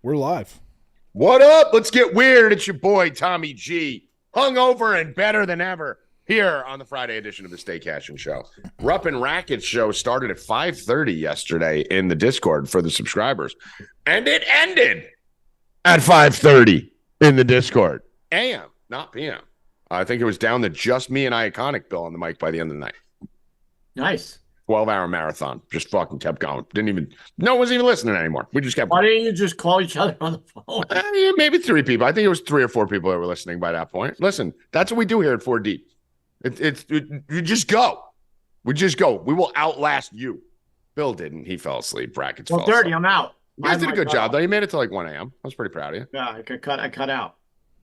We're live. What up? Let's get weird. It's your boy, Tommy G. Hungover and better than ever here on the Friday edition of the Stay Cashin show. Rupp and Rackets show started at 5:30 yesterday in the Discord for the subscribers. And it ended at 5:30 in the Discord. AM, not PM. I think it was down to just me and Iconic Bill on the mic by the end of the night. Nice. 12-hour marathon. Just fucking kept going. No one was even listening anymore. We just kept Why going. didn't you just call each other on the phone? Yeah, maybe 3 people. I think it was 3 or 4 people that were listening by that point. Listen, that's what we do here at 4 Deep. You just go. We just go. We will outlast you. Bill didn't. He fell asleep. Brackets Well, fell 30, asleep. I'm out. You guys did a good job, though. You made it to like 1 a.m. I was pretty proud of you. Yeah, I cut out.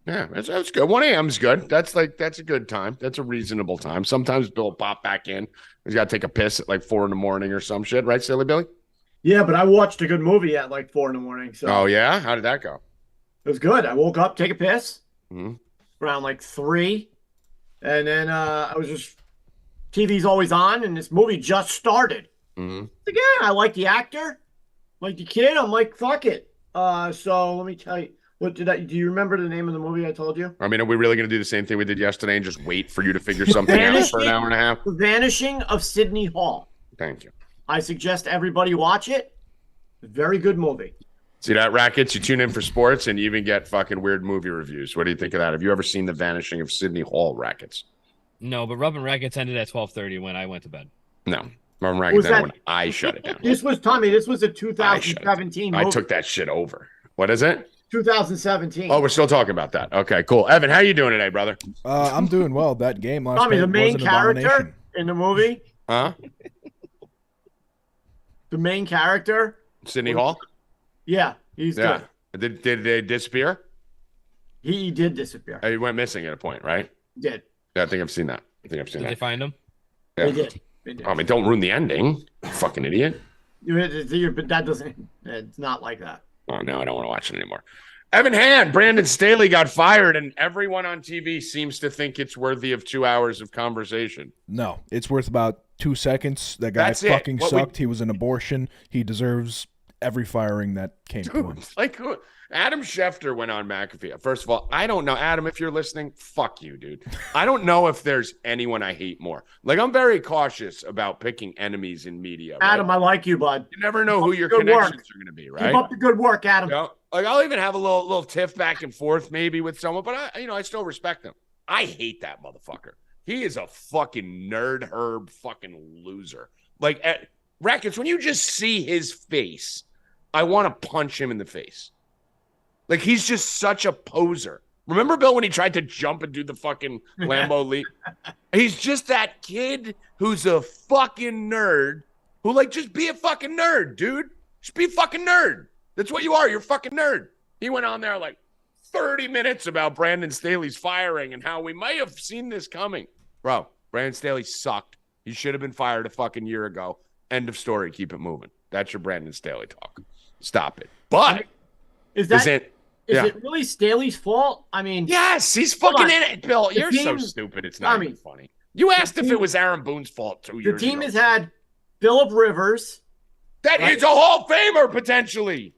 Yeah, that's good. 1 a.m. is good. That's a good time. That's a reasonable time. Sometimes Bill will pop back in. He's got to take a piss at like 4 in the morning or some shit, right, Silly Billy? Yeah, but I watched a good movie at like 4 in the morning. So Oh, yeah? How did that go? it was good. I woke up, take a piss Mhm. around like 3. And then I was just, TV's always on, and this movie just started. Mm-hmm. Again, I like the actor, like the kid. I'm like, fuck it. So let me tell you. Do you remember the name of the movie I told you? I mean, are we really going to do the same thing we did yesterday and just wait for you to figure something out for an hour and a half? The Vanishing of Sydney Hall. Thank you. I suggest everybody watch it. Very good movie. See that, Rackets? You tune in for sports and you even get fucking weird movie reviews. What do you think of that? Have you ever seen The Vanishing of Sydney Hall, Rackets? No, but Rupp and Rackets ended at 12:30 when I went to bed. No. Marvin Rackets Was that- ended when I shut it down. This was a 2017 movie. I took that shit over. What is it? 2017. Oh, we're still talking about that. Okay, cool. Evan, how you doing today, brother? I'm doing well. That game last Tommy, night the main was an character abomination. in the movie, Huh? the main character. Sydney Hall? Yeah, he's Yeah. good. Did they disappear? He did disappear. He went missing at a point, right? He did. Yeah, I think I've seen that. Did they find him? Yeah. They did. They did. I mean, don't ruin the ending. Fucking idiot. But that doesn't. It's not like that. Oh, no, I don't want to watch it anymore. Evan Hand, Brandon Staley got fired, and everyone on TV seems to think it's worthy of 2 hours of conversation. No, it's worth about 2 seconds. That guy That's it. fucking What sucked. He was an abortion. He deserves every firing that came to him. Dude, like Adam Schefter went on McAfee. First of all, I don't know. Adam, if you're listening, fuck you, dude. I don't know if there's anyone I hate more. Like, I'm very cautious about picking enemies in media. Right? Adam, I like you, bud. You never know who your Good work. connections are going to be, right? Keep up the good work, Adam. You know? Like, I'll even have a little tiff back and forth maybe with someone, but I still respect him. I hate that motherfucker. He is a fucking nerd herb fucking loser. Like, at Rackets, when you just see his face, I want to punch him in the face. Like, he's just such a poser. Remember, Bill, when he tried to jump and do the fucking Lambo leap? He's just that kid who's a fucking nerd who, like, just be a fucking nerd, dude. Just be a fucking nerd. That's what you are. You're a fucking nerd. He went on there like 30 minutes about Brandon Staley's firing and how we might have seen this coming. Bro, Brandon Staley sucked. He should have been fired a fucking year ago. End of story. Keep it moving. That's your Brandon Staley talk. Stop it. But Is it really Staley's fault? I mean, yes, he's fucking in it, Bill. You're so team- stupid. It's not Tommy, even funny. You asked if team- it was Aaron Boone's fault 2 the years ago. team has had Phillip Rivers. That Right. is a Hall of Famer, potentially.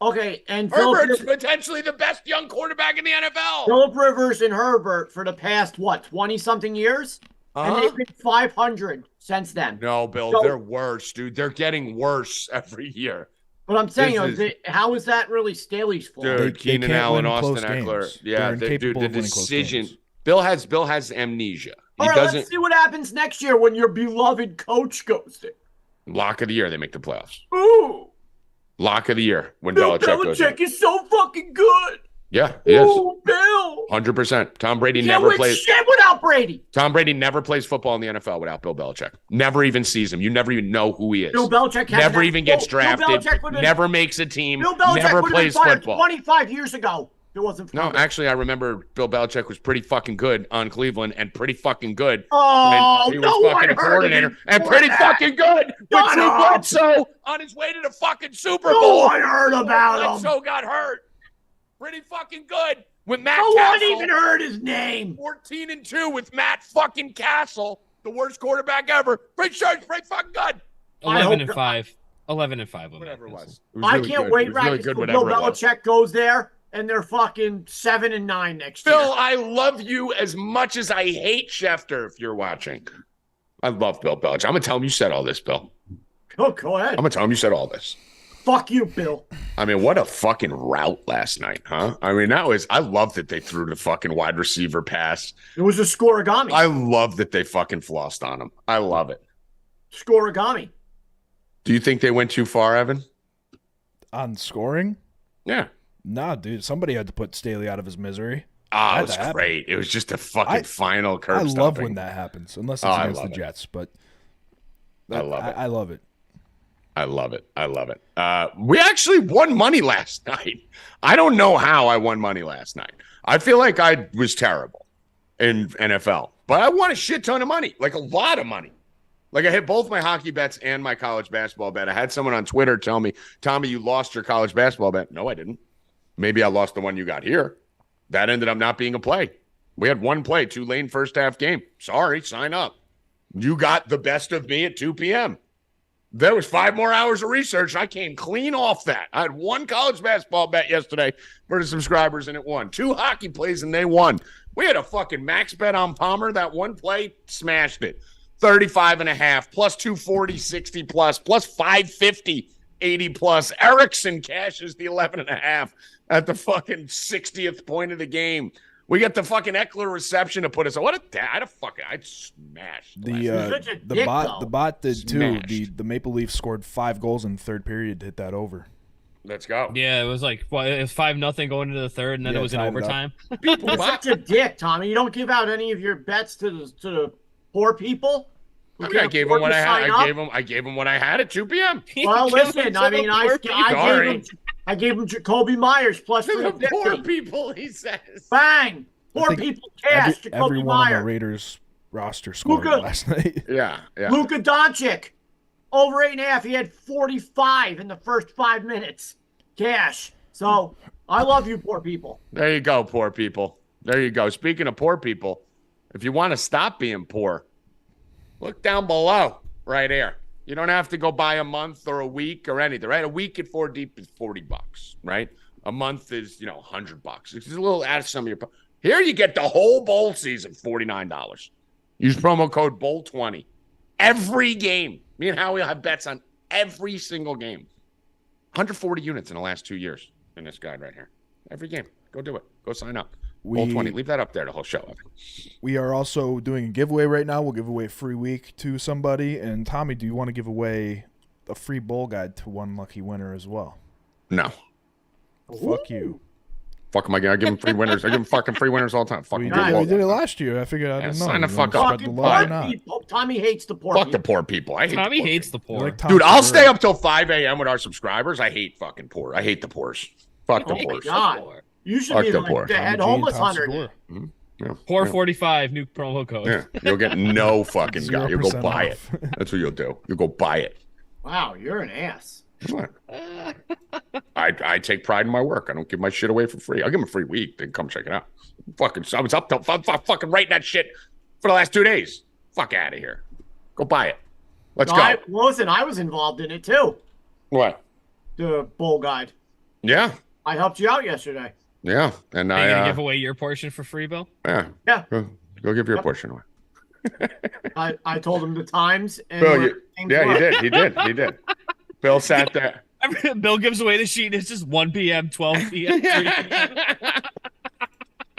Okay, and Herbert's potentially the best young quarterback in the NFL. Phillip Rivers and Herbert for the past, 20-something years? And they've been 500 since then. No, Bill, So- they're worse, dude. They're getting worse every year. But I'm saying, This how is that really Staley's fault? Dude, They Keenan can't Allen, win Austin close Eckler. games. Yeah, They're incapable the of winning close decision. games. Bill has amnesia. He All right, doesn't. let's see what happens next year when your beloved coach goes there. Lock of the year, they make the playoffs. Ooh, Lock of the year when Bill Belichick goes. Belichick is so fucking good. Yeah, he is. Ooh, Bill. 100%. Tom Brady Can't never win plays. shit without Brady. Tom Brady never plays football in the NFL without Bill Belichick. Never even sees him. You never even know who he is. Bill Belichick has Never even gets drafted. Belichick Never makes a team. Bill Belichick Never would have been plays fired football. 25 years ago. It wasn't. No, actually, I remember Bill Belichick was pretty fucking good on Cleveland and pretty fucking good Oh, when he no was one fucking a heard of coordinator him and for pretty that. fucking good with Shut Drew up. Bledsoe on his way to the fucking Super No Bowl. one heard about him. Bledsoe got hurt. Pretty fucking good with Matt No one Castle. even heard his name. 14-2 with Matt fucking Castle, the worst quarterback ever. Pretty sure it's pretty fucking good. I hope- 11-5. 11-5 on Whatever it that. was. It was I really can't good. wait, It was really Rackets, good till Bill whatever it was. Belichick goes there and they're fucking 7-9 next year. Bill, I love you as much as I hate Schefter if you're watching. I love Bill Belichick. I'm going to tell him you said all this, Bill. Oh, go ahead. I'm going to tell him you said all this. Fuck you, Bill. I mean, what a fucking rout last night, huh? I mean, I love that they threw the fucking wide receiver pass. It was a scoregami. I love that they fucking flossed on him. I love it. Scoregami. Do you think they went too far, Evan? On scoring? Yeah. Nah, dude. Somebody had to put Staley out of his misery. Oh, it was great. It was just a fucking final curve. I love when that happens, unless it's against the Jets. But I love it. I love it. I love it. I love it. We actually won money last night. I don't know how I won money last night. I feel like I was terrible in NFL, but I won a shit ton of money, like a lot of money. Like I hit both my hockey bets and my college basketball bet. I had someone on Twitter tell me, Tommy, you lost your college basketball bet. No, I didn't. Maybe I lost the one you got here. That ended up not being a play. We had one play, Tulane first half game. Sorry, sign up. You got the best of me at 2 p.m. There was 5 more hours of research. I came clean off that. I had one college basketball bet yesterday for the subscribers, and it won. 2 hockey plays, and they won. We had a fucking max bet on Palmer. That one play, smashed it. 35.5, plus 240, 60 plus 550, 80 plus. Erickson cashes the 11.5 at the fucking 60th point of the game. We got the fucking Eckler reception to put us on. What a I'd smashed. The bot did too. The Maple Leafs scored 5 goals in the third period to hit that over. Let's go. Yeah, it was like it was 5-0 going into the third, and then it was in overtime. You're such a dick, Tommy. You don't give out any of your bets to the poor people. I mean, I gave him what I had. I gave him what I had at 2 p.m. Well, listen. I mean, I gave him Jacoby Myers plus the poor people. He says, bang. Poor people cash. Jacoby everyone Myers. on the Raiders roster scored last night. Yeah. Luka Doncic over 8.5. He had 45 in the first 5 minutes. Cash. So I love you, poor people. There you go, poor people. There you go. Speaking of poor people, if you want to stop being poor, look down below right here. You don't have to go buy a month or a week or anything, right? A week at 4 Deep is $40, right? A month is, $100. It's a little out of some of your. Here you get the whole bowl season, $49. Use promo code BOWL20. Every game. Me and Howie will have bets on every single game. 140 units in the last 2 years in this guide right here. Every game. Go do it. Go sign up. BOWL20. Leave that up there the whole show. We are also doing a giveaway right now. We'll give away a free week to somebody. And Tommy, do you want to give away a free bowl guide to one lucky winner as well? No. Fuck you. Fuck am I going to give them free winners? I give them fucking free winners all the time. Fucking we did it last year. I figured I didn't know. Sign the fuck up. Tommy hates the poor people. Fuck the poor people. Tommy hates the poor. Dude, I'll stay up till 5 a.m. with our subscribers. I hate fucking poor. I hate the poors. Fuck the poors. God. You should be like the head homeless hunter. Yeah, Poor 45, new promo code. Yeah, you'll get no fucking guy. You'll go buy off. it. That's what you'll do. You'll go buy it. Wow, you're an ass. What? I take pride in my work. I don't give my shit away for free. I'll give them a free week. Then come check it out. I was up till fucking writing that shit for the last 2 days. Fuck out of here. Go buy it. Let's go. Listen, I was involved in it too. What? The bowl guide. Yeah. I helped you out yesterday. Yeah, and Are you gonna give away your portion for free, Bill? Yeah. Go give your portion away. I told him the times. And Bill, he did. Bill sat there. Bill gives away the sheet. It's just 1 p.m., 12 p.m. 3 p.m.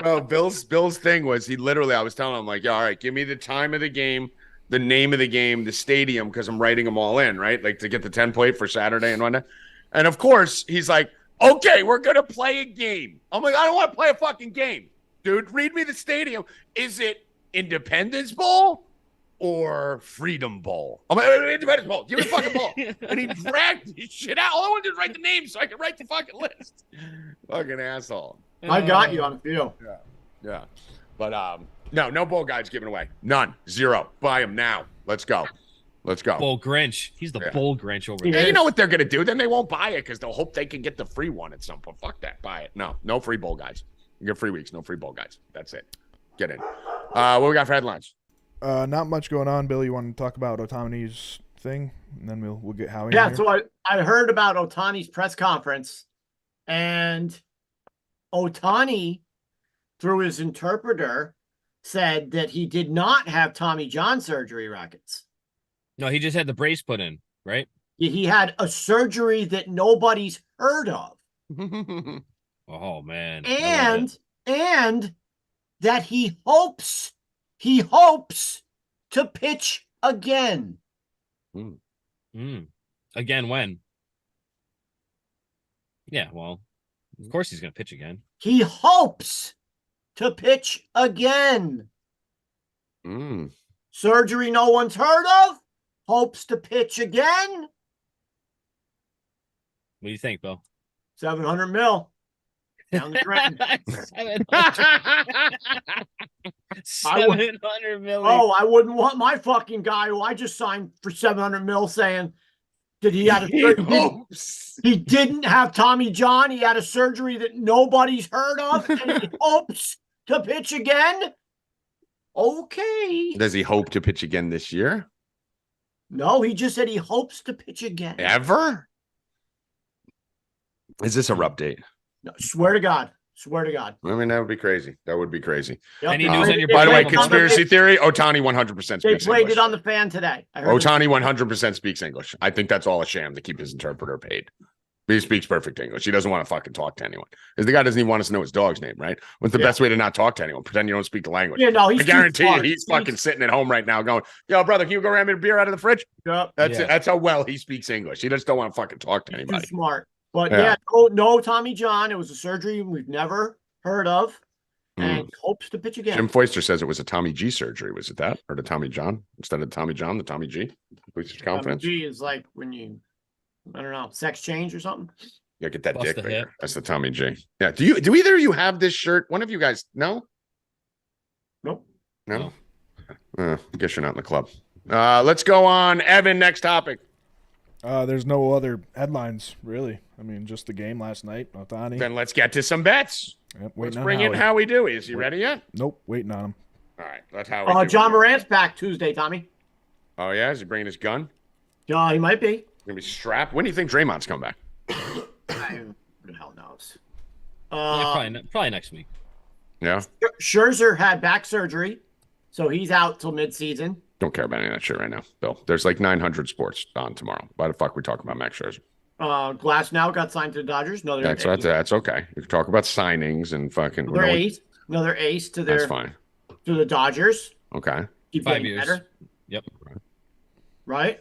Well, Bill's thing was he literally. I was telling him like, all right, give me the time of the game, the name of the game, the stadium, because I'm writing them all in, right? Like to get the template for Saturday and whatnot. And of course, he's like, okay, we're going to play a game. I'm like, I don't want to play a fucking game. Dude, read me the stadium. Is it Independence Bowl or Freedom Bowl? I'm like, Independence Bowl. Give me the fucking ball. And he dragged his shit out. All I want to do is write the name so I can write the fucking list. Fucking asshole. I got you on a few. Yeah. But no bowl guides given away. None. 0. Buy them now. Let's go. Bull Grinch. He's the Bull Grinch over Yeah, there. you know what they're going to do? Then they won't buy it because they'll hope they can get the free one at some point. Fuck that. Buy it. No free bowl guides. You get free weeks. No free bowl guides. That's it. Get in. What we got for headlines? Not much going on, Billy. You want to talk about Ohtani's thing, and then we'll get Howie. Yeah, so I heard about Ohtani's press conference, and Ohtani, through his interpreter, said that he did not have Tommy John surgery, Rackets. No, he just had the brace put in, right? He had a surgery that nobody's heard of. Oh man. And that he hopes to pitch again. Again when? Yeah, well, of course he's going to pitch again. He hopes to pitch again. Surgery no one's heard of. Hopes to pitch again. What do you think, Bill? 700 mil. Down the drain. 700 million. Oh, I wouldn't want my fucking guy who I just signed for 700 mil saying that he had he didn't have Tommy John. He had a surgery that nobody's heard of, and he hopes to pitch again. Okay. Does he hope to pitch again this year? No, he just said he hopes to pitch again. Ever? Is this a Rupp date? No, swear to God. Swear to God. I mean, that would be crazy. That would be crazy. Yep. Any news on your By the way, They conspiracy theory, Ohtani 100% They speaks played English. it on the fan today. Ohtani 100% speaks English. I think that's all a sham to keep his interpreter paid. He speaks perfect English. He doesn't want to fucking talk to anyone. Because the guy doesn't even want us to know his dog's name, right? What's the best way to not talk to anyone? Pretend you don't speak the language. Yeah, no, I guarantee you, he's fucking sitting at home right now going, yo, brother, can you go grab me a beer out of the fridge? Yep. That's how well he speaks English. He just don't want to fucking talk to anybody. Too smart. But no Tommy John. It was a surgery we've never heard of, and hopes to pitch again. Jim Foister says it was a Tommy G surgery. Was it that? Or the Tommy John? Instead of Tommy John, the Tommy G? Boosts your confidence? Tommy G is like when you, I don't know, sex change or something. Yeah, get that Bust dick the bigger. hip. That's the Tommy G. Yeah. Do either of you have this shirt? One of you guys? No? Nope. No? I guess you're not in the club. Let's go on. Evan, next topic. There's no other headlines, really. I mean, just the game last night. Ohtani. Then let's get to some bets. Yep, Let's bring in Howie Dewey. Is he ready yet? Nope, waiting on him. All right. That's Howie. John Morant's back Tuesday, Tommy. Oh, yeah? Is he bringing his gun? Yeah, he might be. Going to be strapped? When do you think Draymond's come back? Who the hell knows? Probably next week. Yeah? Scherzer had back surgery, so he's out till midseason. Don't care about any of that shit right now, Bill. There's like 900 sports on tomorrow. Why the fuck are we talking about Max Scherzer? Glass now got signed to the Dodgers. No, That's okay. You can talk about signings and fucking. Another ace to their. That's fine. To the Dodgers. Okay. Keep 5 getting years. better. Yep. Right.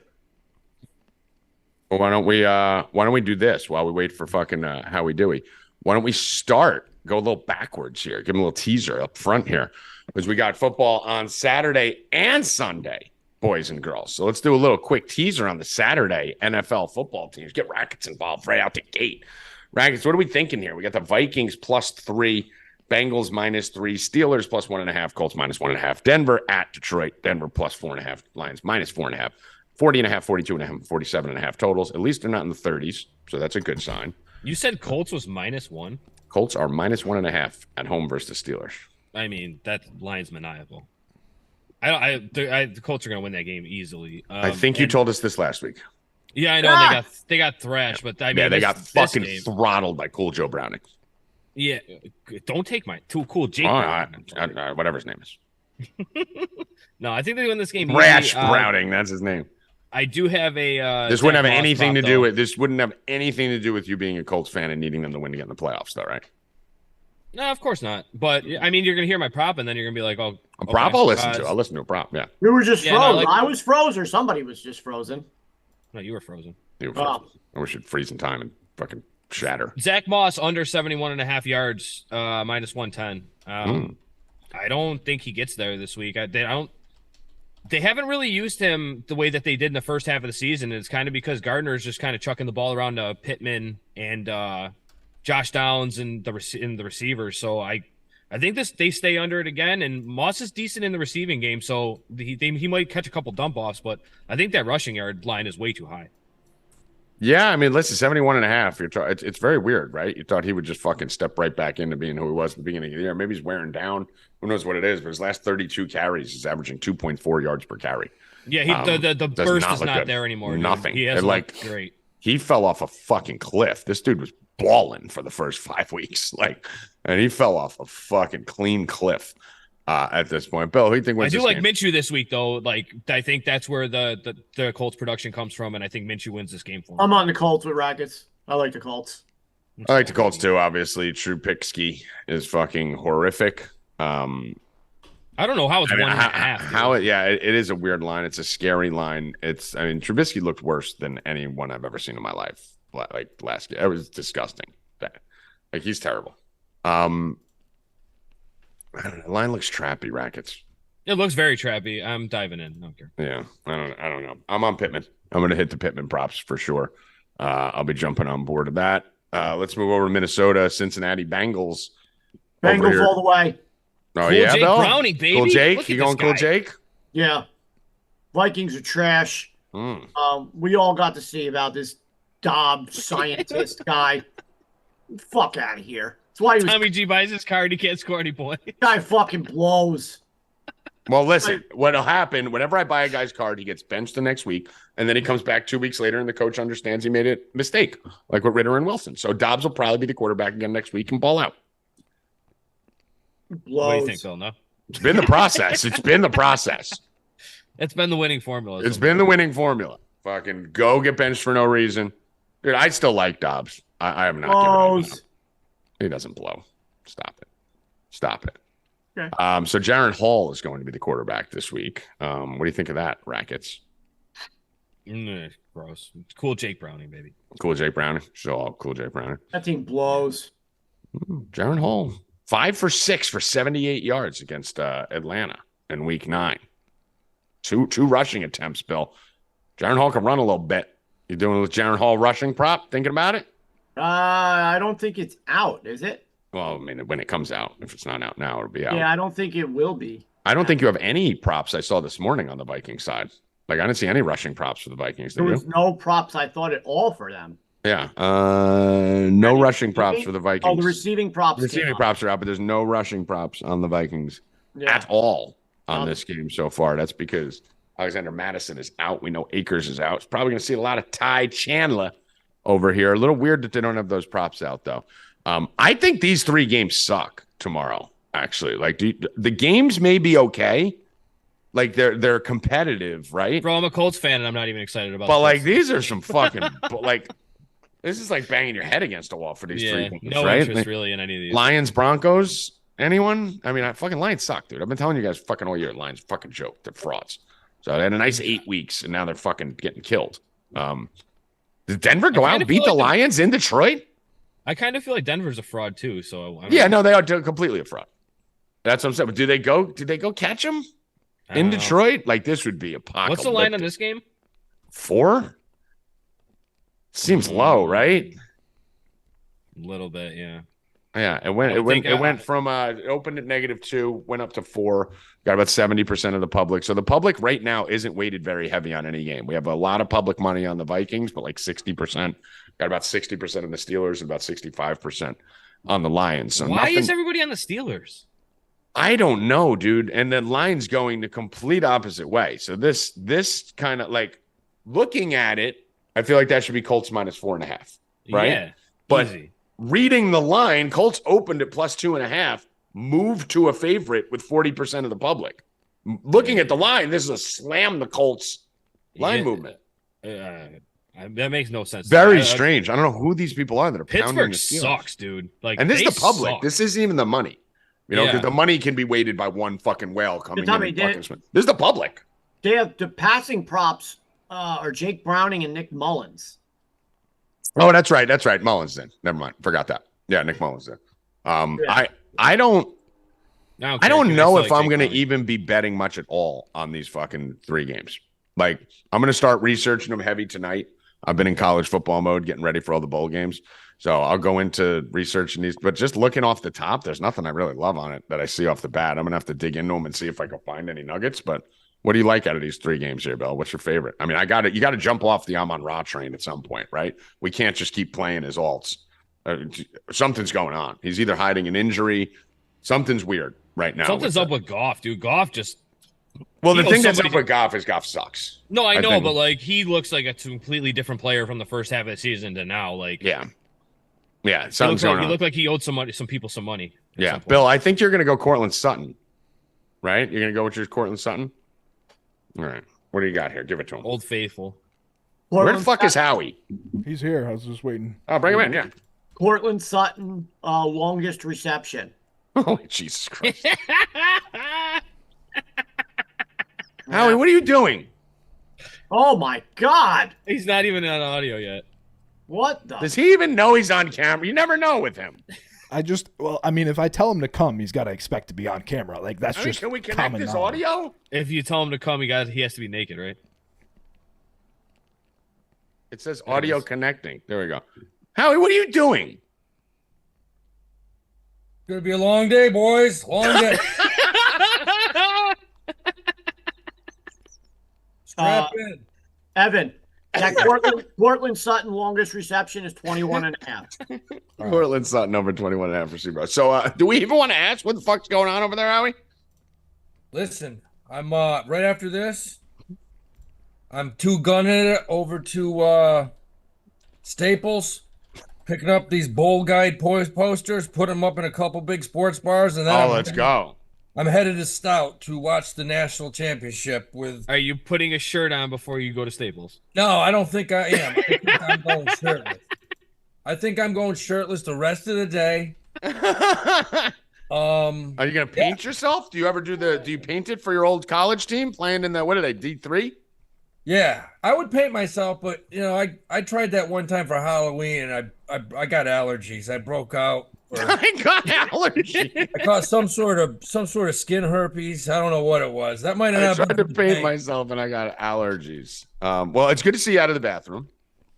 Well, why don't we do this while we wait for fucking Howie Dewey? Why don't we go a little backwards here, give him a little teaser up front here, because we got football on Saturday and Sunday, boys and girls. So let's do a little quick teaser on the Saturday NFL football teams. Get Rackets involved right out the gate. Rackets, what are we thinking here? We got the Vikings +3, Bengals -3, Steelers +1.5, Colts -1.5, Denver at Detroit, Denver +4.5, Lions -4.5. 40.5, 42.5, 47.5 totals. At least they're not in the 30s, so that's a good sign. You said Colts was -1? Colts are -1.5 at home versus the Steelers. I mean, that line's maniacal. The Colts are going to win that game easily. I think you told us this last week. Yeah, I know they got thrashed, but I mean, they got fucking throttled by Cool Joe Browning. Yeah, don't take my too cool Jake. Whatever his name is. No, I think they win this game. Rash Browning, that's his name. I do have a. This wouldn't have anything to do with. This wouldn't have anything to do with you being a Colts fan and needing them to win to get in the playoffs, though, right? No, of course not. But I mean, you're gonna hear my prop, and then you're gonna be like, "Oh, a prop I'll listen to. I'll listen to a prop. Yeah. We were just frozen. No, like, I was frozen, or somebody was just frozen. No, you were frozen. You were frozen. I wish you'd freeze in time and fucking shatter. Zach Moss under 71.5 yards, -110. I don't think he gets there this week. They haven't really used him the way that they did in the first half of the season. It's kind of because Gardner is just kind of chucking the ball around to Pittman and Josh Downs and the receivers. So I think they stay under it again. And Moss is decent in the receiving game, so he might catch a couple dump offs. But I think that rushing yard line is way too high. Yeah, I mean, listen, 71.5. It's very weird, right? You thought he would just fucking step right back into being who he was at the beginning of the year. Maybe he's wearing down. Who knows what it is? But his last 32 carries is averaging 2.4 yards per carry. Yeah, the Does burst not is look not good. there anymore. Dude. Nothing. He has looked great. He fell off a fucking cliff. This dude was balling for the first 5 weeks. And he fell off a fucking clean cliff at this point. Bill, who do you think wins I do this like game? Minshew this week, though. Like, I think that's where the Colts production comes from, and I think Minshew wins this game for him. I'm on the Colts with Rackets. I like the Colts. I like the Colts too, obviously. True Pickski is fucking horrific. I don't know how it's 1.5. It is a weird line. It's a scary line. Trubisky looked worse than anyone I've ever seen in my life. Like last year, it was disgusting. Like he's terrible. I don't know. The line looks trappy. Rackets. It looks very trappy. I'm diving in. I don't care. Yeah, I don't know. I'm on Pittman. I'm going to hit the Pittman props for sure. I'll be jumping on board of that. Let's move over to Minnesota. Cincinnati Bengals. Bengals all the way. Oh, cool yeah, Jake Bill? Browning, baby. Cool Jake? Look You at going this cool guy. Jake? Yeah. Vikings are trash. We all got to see about this Dobbs scientist guy. Fuck out of here. That's why he was. Tommy G buys his card. He can't score any points. Guy fucking blows. Well, listen, what'll happen, whenever I buy a guy's card, he gets benched the next week, and then he comes back 2 weeks later, and the coach understands he made a mistake, like with Ritter and Wilson. So Dobbs will probably be the quarterback again next week and ball out. Blows. What do you think, Phil? No? It's been the process. It's been the process. It's been the winning formula. It's been the winning formula. Fucking go get benched for no reason. Dude, I still like Dobbs. I have not given up. He doesn't blow. Stop it. Okay. So Jaron Hall is going to be the quarterback this week. What do you think of that, Rackets? Gross. Cool Jake Browning, baby. Cool Jake Browning. Cool Jake Browning. That team blows. Jaron Hall, 5 for 6 for 78 yards against Atlanta in week 9. Two rushing attempts, Bill. Jaron Hall can run a little bit. You doing with Jaron Hall rushing prop? Thinking about it? I don't think it's out, is it? Well, I mean, when it comes out, if it's not out now, it'll be out. Yeah, I don't think it will be. I don't think you have any props I saw this morning on the Vikings side. Like, I didn't see any rushing props for the Vikings. There was no props, I thought, at all for them. Yeah. No rushing props for the Vikings. Oh, the receiving props. The receiving props are out, but there's no rushing props on the Vikings at all on this game so far. That's because Alexander Madison is out. We know Akers is out. It's probably going to see a lot of Ty Chandler over here. A little weird that they don't have those props out, though. I think these 3 games suck tomorrow, actually. Like, the games may be okay. Like, they're competitive, right? Bro, I'm a Colts fan, and I'm not even excited about But, this. like, these are some fucking, like, this is like banging your head against a wall for these 3 games, no right? interest really in any of these. Lions, Broncos, anyone? I mean, fucking Lions suck, dude. I've been telling you guys fucking all year. Lions fucking joke. They're frauds. So they had a nice 8 weeks, and now they're fucking getting killed. Did Denver go out and beat the Lions in Detroit? I kind of feel like Denver's a fraud too. So no, they are completely a fraud. That's what I'm saying. But did they go catch them in Detroit? Like, this would be apocalyptic. What's the line on this game? 4? Seems low, right? A little bit, yeah. Yeah, it went from it opened at -2, went up to 4, got about 70% of the public. So the public right now isn't weighted very heavy on any game. We have a lot of public money on the Vikings, but like 60%. Got about 60% on the Steelers and about 65% on the Lions. So why is everybody on the Steelers? I don't know, dude. And the line's going the complete opposite way. So this kind of, like, looking at it, I feel like that should be Colts -4.5, right? Yeah, but easy. Reading the line, Colts opened at +2.5, moved to a favorite with 40% of the public. Looking at the line, this is a slam the Colts line movement. That makes no sense. Very strange. I don't know who these people are that are pounding Pittsburgh the Steelers. sucks, dude. Like, and this is the public. Suck. This isn't even the money. You know, because the money can be weighted by one fucking whale coming in. This is the public. They have the passing props are Jake Browning and Nick Mullins. Oh, that's right. That's right. Mullins then. Never mind. Forgot that. Yeah, Nick Mullins then. I don't know if I'm going to even be betting much at all on these fucking 3 games. Like, I'm going to start researching them heavy tonight. I've been in college football mode, getting ready for all the bowl games. So I'll go into researching these. But just looking off the top, there's nothing I really love on it that I see off the bat. I'm going to have to dig into them and see if I can find any nuggets. But what do you like out of these 3 games here, Bill? What's your favorite? I mean, you got to jump off the Amon-Ra train at some point, right? We can't just keep playing his alts. Something's going on. He's either hiding an injury. Something's weird right now. Something's up with Goff, dude. Goff just Well, the He thing owes that's up somebody- with Goff is Goff sucks. No, I know, think- but like he looks like a completely different player from the first half of the season to now. Like, Yeah, he something's going he on. looked like he owed some people some money. at Yeah, some point. Bill, I think you're going to go Cortland Sutton, right? You're going to go with your Cortland Sutton? All right. What do you got here? Give it to him. Old Faithful. Where the Cortland fuck is Howie? He's here. I was just waiting. Oh, bring him in, yeah. Cortland Sutton, longest reception. Oh, Jesus Christ. Howie, what are you doing? Oh my God! He's not even on audio yet. What the? Does he even know he's on camera? You never know with him. I mean, if I tell him to come, he's got to expect to be on camera. Like, that's I mean, just can we connect common this knowledge. audio? If you tell him to come, he has to be naked, right? It says audio connecting. There we go. Howie, what are you doing? Gonna be a long day, boys. Long day. Strap in. Evan, that Cortland Sutton longest reception is 21 and a half. Cortland Sutton over 21.5 for Super. So, do we even want to ask what the fuck's going on over there, Howie? Listen, I'm right after this. I'm gunning it over to Staples, picking up these bowl guide posters, put them up in a couple big sports bars, and then Let's go. I'm headed to Stout to watch the national championship with. Are you putting a shirt on before you go to Staples? No, I don't think I am. I think I'm going shirtless. I think I'm going shirtless the rest of the day. Are you gonna paint yourself? Do you paint it for your old college team playing in the what are they, D3? Yeah, I would paint myself, but I tried that one time for Halloween and I got allergies. I broke out. I got allergy. I caught some sort of skin herpes. I don't know what it was. That might I have tried to been paint myself and I got allergies. Well, it's good to see you out of the bathroom.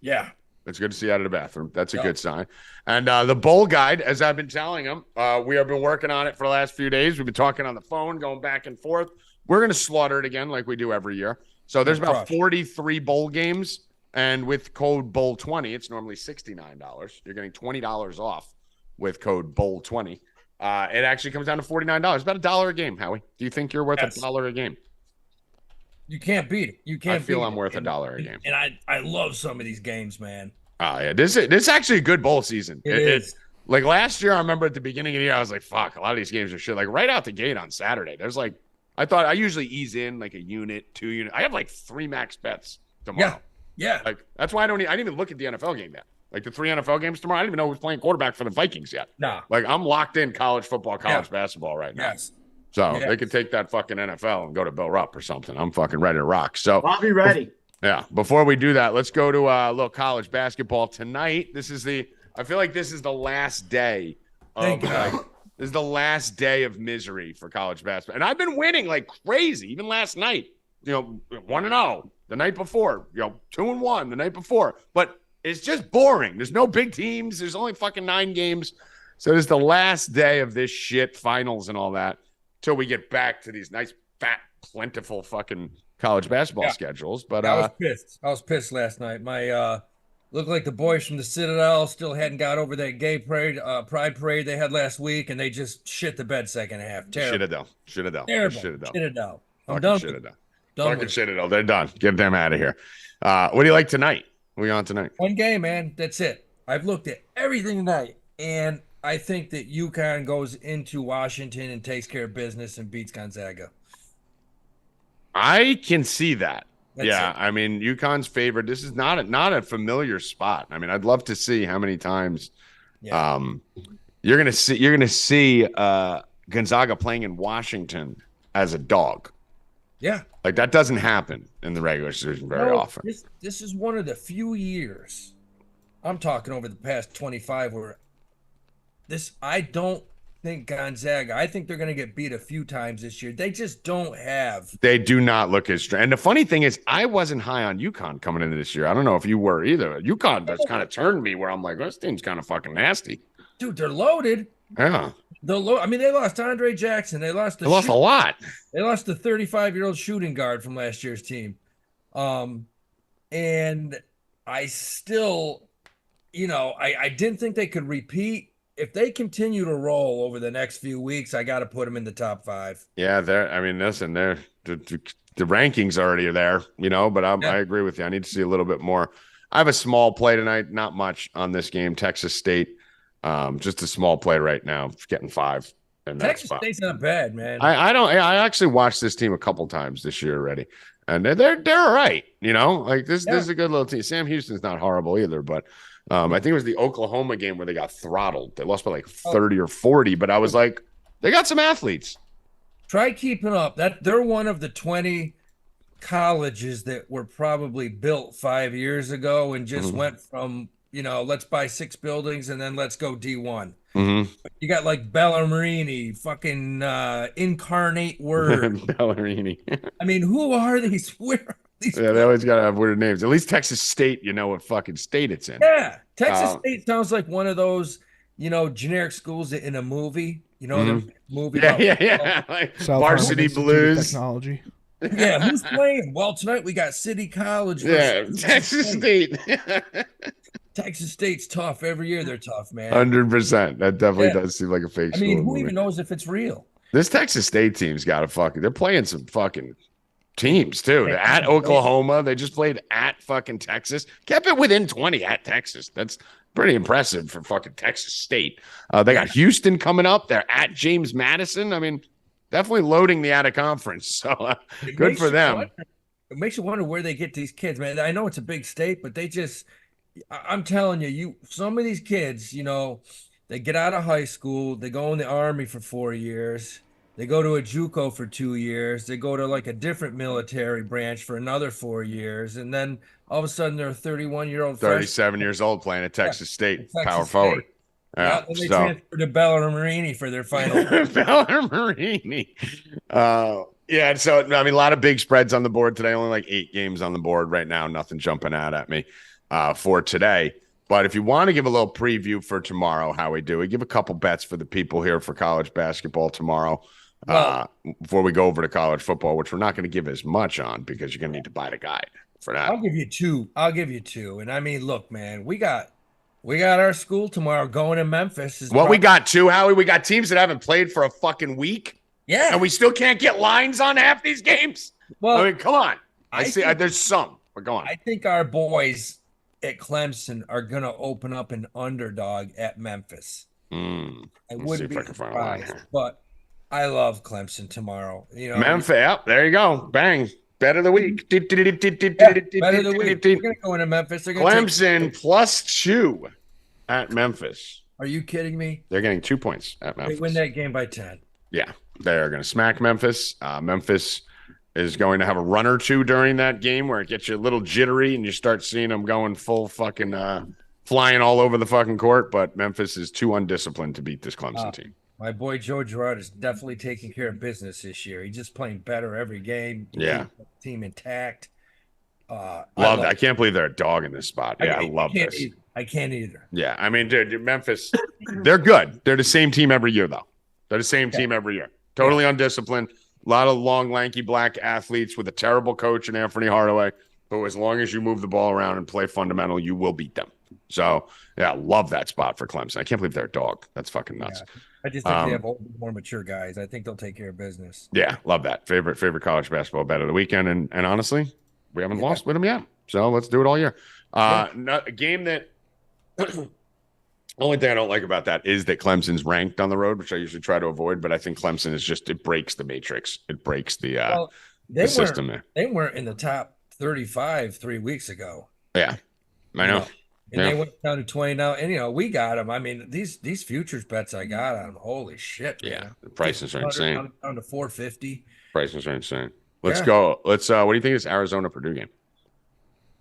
Yeah. It's good to see you out of the bathroom. That's a good sign. And the bowl guide, as I've been telling them, we have been working on it for the last few days. We've been talking on the phone, going back and forth. We're going to slaughter it again like we do every year. So there's about 43 bowl games. And with code BOWL20, it's normally $69. You're getting $20 off with code BOWL20. It actually comes down to $49. About $1 a game, Howie. Do you think you're worth $1 a game? You can't beat it. You can't. I feel beat I'm it. worth $1 a game. And I love some of these games, man. Oh, yeah. This is actually a good bowl season. It is. Like last year, I remember at the beginning of the year, I was like, fuck, a lot of these games are shit. Like right out the gate on Saturday, there's like, I thought I usually ease in like a unit, 2 unit. I have like 3 max bets tomorrow. Yeah. Like that's why I didn't even look at the NFL game yet. Like the 3 NFL games tomorrow, I didn't even know who was playing quarterback for the Vikings yet. Nah. Like I'm locked in college football, college basketball right now. Yes. So they could take that fucking NFL and go to Bill Rupp or something. I'm fucking ready to rock. So I'll be ready. yeah. Before we do that, let's go to a little college basketball tonight. I feel like this is the last day of this is the last day of misery for college basketball. And I've been winning like crazy, even last night. 1-0 the night before, 2-1 the night before. But it's just boring. There's no big teams. There's only fucking 9 games. So it's the last day of this shit, finals and all that, till we get back to these nice, fat, plentiful fucking college basketball schedules. But I was pissed. I was pissed last night. My looked like the boys from the Citadel still hadn't got over that gay parade, pride parade they had last week, and they just shit the bed second half. Terrible. Should have done. Terrible. I'm Fucking done. should have done. Done Fucking with it. should have done. They're done. Get them out of here. What do you like tonight? What are we on tonight? One game, man. That's it. I've looked at everything tonight, and I think that UConn goes into Washington and takes care of business and beats Gonzaga. I can see that. That's yeah, it. I mean, UConn's favored. This is not a familiar spot. I mean, I'd love to see how many times you're gonna see Gonzaga playing in Washington as a dog. Yeah. Like that doesn't happen in the regular season very often. This is one of the few years, I'm talking over the past 25, where I don't think Gonzaga, I think they're going to get beat a few times this year. They just don't have. They do not look as strong. And the funny thing is, I wasn't high on UConn coming into this year. I don't know if you were either. UConn just kind of turned me where I'm like, this team's kind of fucking nasty. Dude, they're loaded. Yeah. I mean, they lost Andre Jackson. They lost They lost a lot. They lost the 35-year-old shooting guard from last year's team. And I still, I didn't think they could repeat if they continue to roll over the next few weeks, I got to put them in the top 5. Yeah, listen, the rankings already are there, but I agree with you. I need to see a little bit more. I have a small play tonight, not much on this game, Texas State. Just a small play right now, getting 5. And Texas State's not bad, man. I actually watched this team a couple times this year already, and they're all right. Like this is a good little team. Sam Houston's not horrible either, but I think it was the Oklahoma game where they got throttled. They lost by like 30 or 40, but I was like, they got some athletes. Try keeping up. That they're one of the 20 colleges that were probably built 5 years ago and just went from, let's buy 6 buildings and then let's go D1. You got like Bellarmini, fucking Incarnate Word. Bellarmini. I mean, who are these? Where are these? Yeah, they always got to have weird names. At least Texas State, you know what fucking state it's in. Yeah, Texas State sounds like one of those, generic schools in a movie. The movie. Yeah. Like Varsity Blues. Technology. Yeah, who's playing? Well, tonight we got City College. Yeah, Texas State. Texas State's tough. Every year they're tough, man. 100%. That definitely does seem like a fake school. Who even knows if it's real? This Texas State team's got they're playing some fucking teams too. They're at Oklahoma. They just played at fucking Texas. Kept it within 20 at Texas. That's pretty impressive for fucking Texas State. They got Houston coming up. They're at James Madison. Definitely loading the out of conference. So good for them. It makes you wonder where they get these kids, man. I know it's a big state, but I'm telling you, some of these kids, they get out of high school, they go in the Army for 4 years, they go to a JUCO for 2 years, they go to like a different military branch for another 4 years, and then all of a sudden they're a 31-year-old 37 years old playing at Texas State, power forward. Yeah, and they transfer to Bellarmini for their final. Bellarmini. So a lot of big spreads on the board today. Only like 8 games on the board right now. Nothing jumping out at me for today. But if you want to give a little preview for tomorrow, Howie, Dewey, give a couple bets for the people here for college basketball tomorrow. Before we go over to college football, which we're not going to give as much on because you're going to need to buy the guide for that. I'll give you two. And look, man, we got our school tomorrow going to Memphis. We got too, Howie. We got teams that haven't played for a fucking week. Yeah. And we still can't get lines on half these games. Well, come on. There's some. We're going. I think our boys at Clemson are going to open up an underdog at Memphis. I wouldn't be surprised, but I love Clemson tomorrow. Memphis. There you go. Bang. Bet of the week. Bet of the week. We're going to go into Memphis. Clemson +2 at Memphis. Are you kidding me? They're getting 2 points at Memphis. They win that game by 10. Yeah, they're going to smack Memphis. Memphis is going to have a run or two during that game where it gets you a little jittery and you start seeing them going full fucking flying all over the fucking court. But Memphis is too undisciplined to beat this Clemson team. My boy Joe Girard is definitely taking care of business this year. He's just playing better every game. Yeah. Team intact. Love that. I can't believe they're a dog in this spot. I love this. I can't either. Yeah. Dude, Memphis, they're good. They're the same team every year, though. They're the same team every year. Totally undisciplined. A lot of long, lanky black athletes with a terrible coach in Anthony Hardaway. But as long as you move the ball around and play fundamental, you will beat them. So, love that spot for Clemson. I can't believe they're a dog. That's fucking nuts. Yeah. I just think they have more mature guys. I think they'll take care of business. Yeah, love that. Favorite college basketball bet of the weekend. And honestly, we haven't lost with them yet. So let's do it all year. A game that only thing I don't like about that is that Clemson's ranked on the road, which I usually try to avoid. But I think Clemson is it breaks the matrix. It breaks the system there. They weren't in the top 35 3 weeks ago. Yeah, I know. And they went down to 20 now. And, we got them. These futures bets I got on them, holy shit, man. Yeah, the prices are insane. Down to 450. Prices are insane. Let's go. What do you think of this Arizona-Purdue game?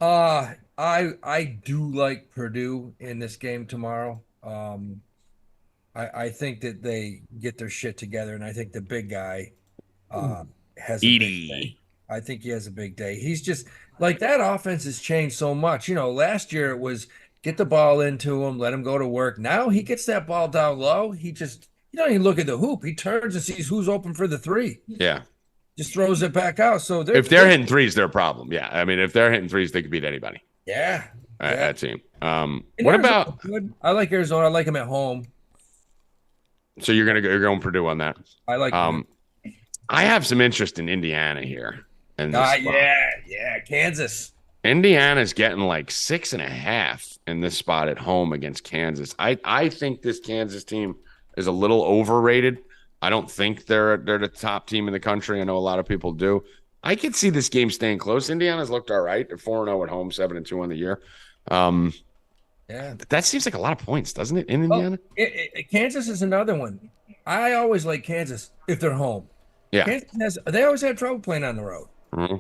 I do like Purdue in this game tomorrow. I think that they get their shit together, and I think the big guy has a big day. I think he has a big day. He's just like that offense has changed so much. Last year it was get the ball into him, let him go to work. Now he gets that ball down low. He just don't even look at the hoop. He turns and sees who's open for the three. Yeah. Just throws it back out. So if they're hitting threes, they're a problem. Yeah. If they're hitting threes, they could beat anybody. Yeah. That team. What about? I like Arizona. I like them at home. So you're going Purdue on that. I like. I have some interest in Indiana here. Yeah, Kansas. Indiana's getting like 6.5 in this spot at home against Kansas. I think this Kansas team is a little overrated. I don't think they're the top team in the country. I know a lot of people do. I could see this game staying close. Indiana's looked all right. They're 4-0 at home, 7-2 on the year. Yeah, that seems like a lot of points, doesn't it, in Indiana? Kansas is another one. I always like Kansas if they're home. Yeah. They always had trouble playing on the road. Mm-hmm.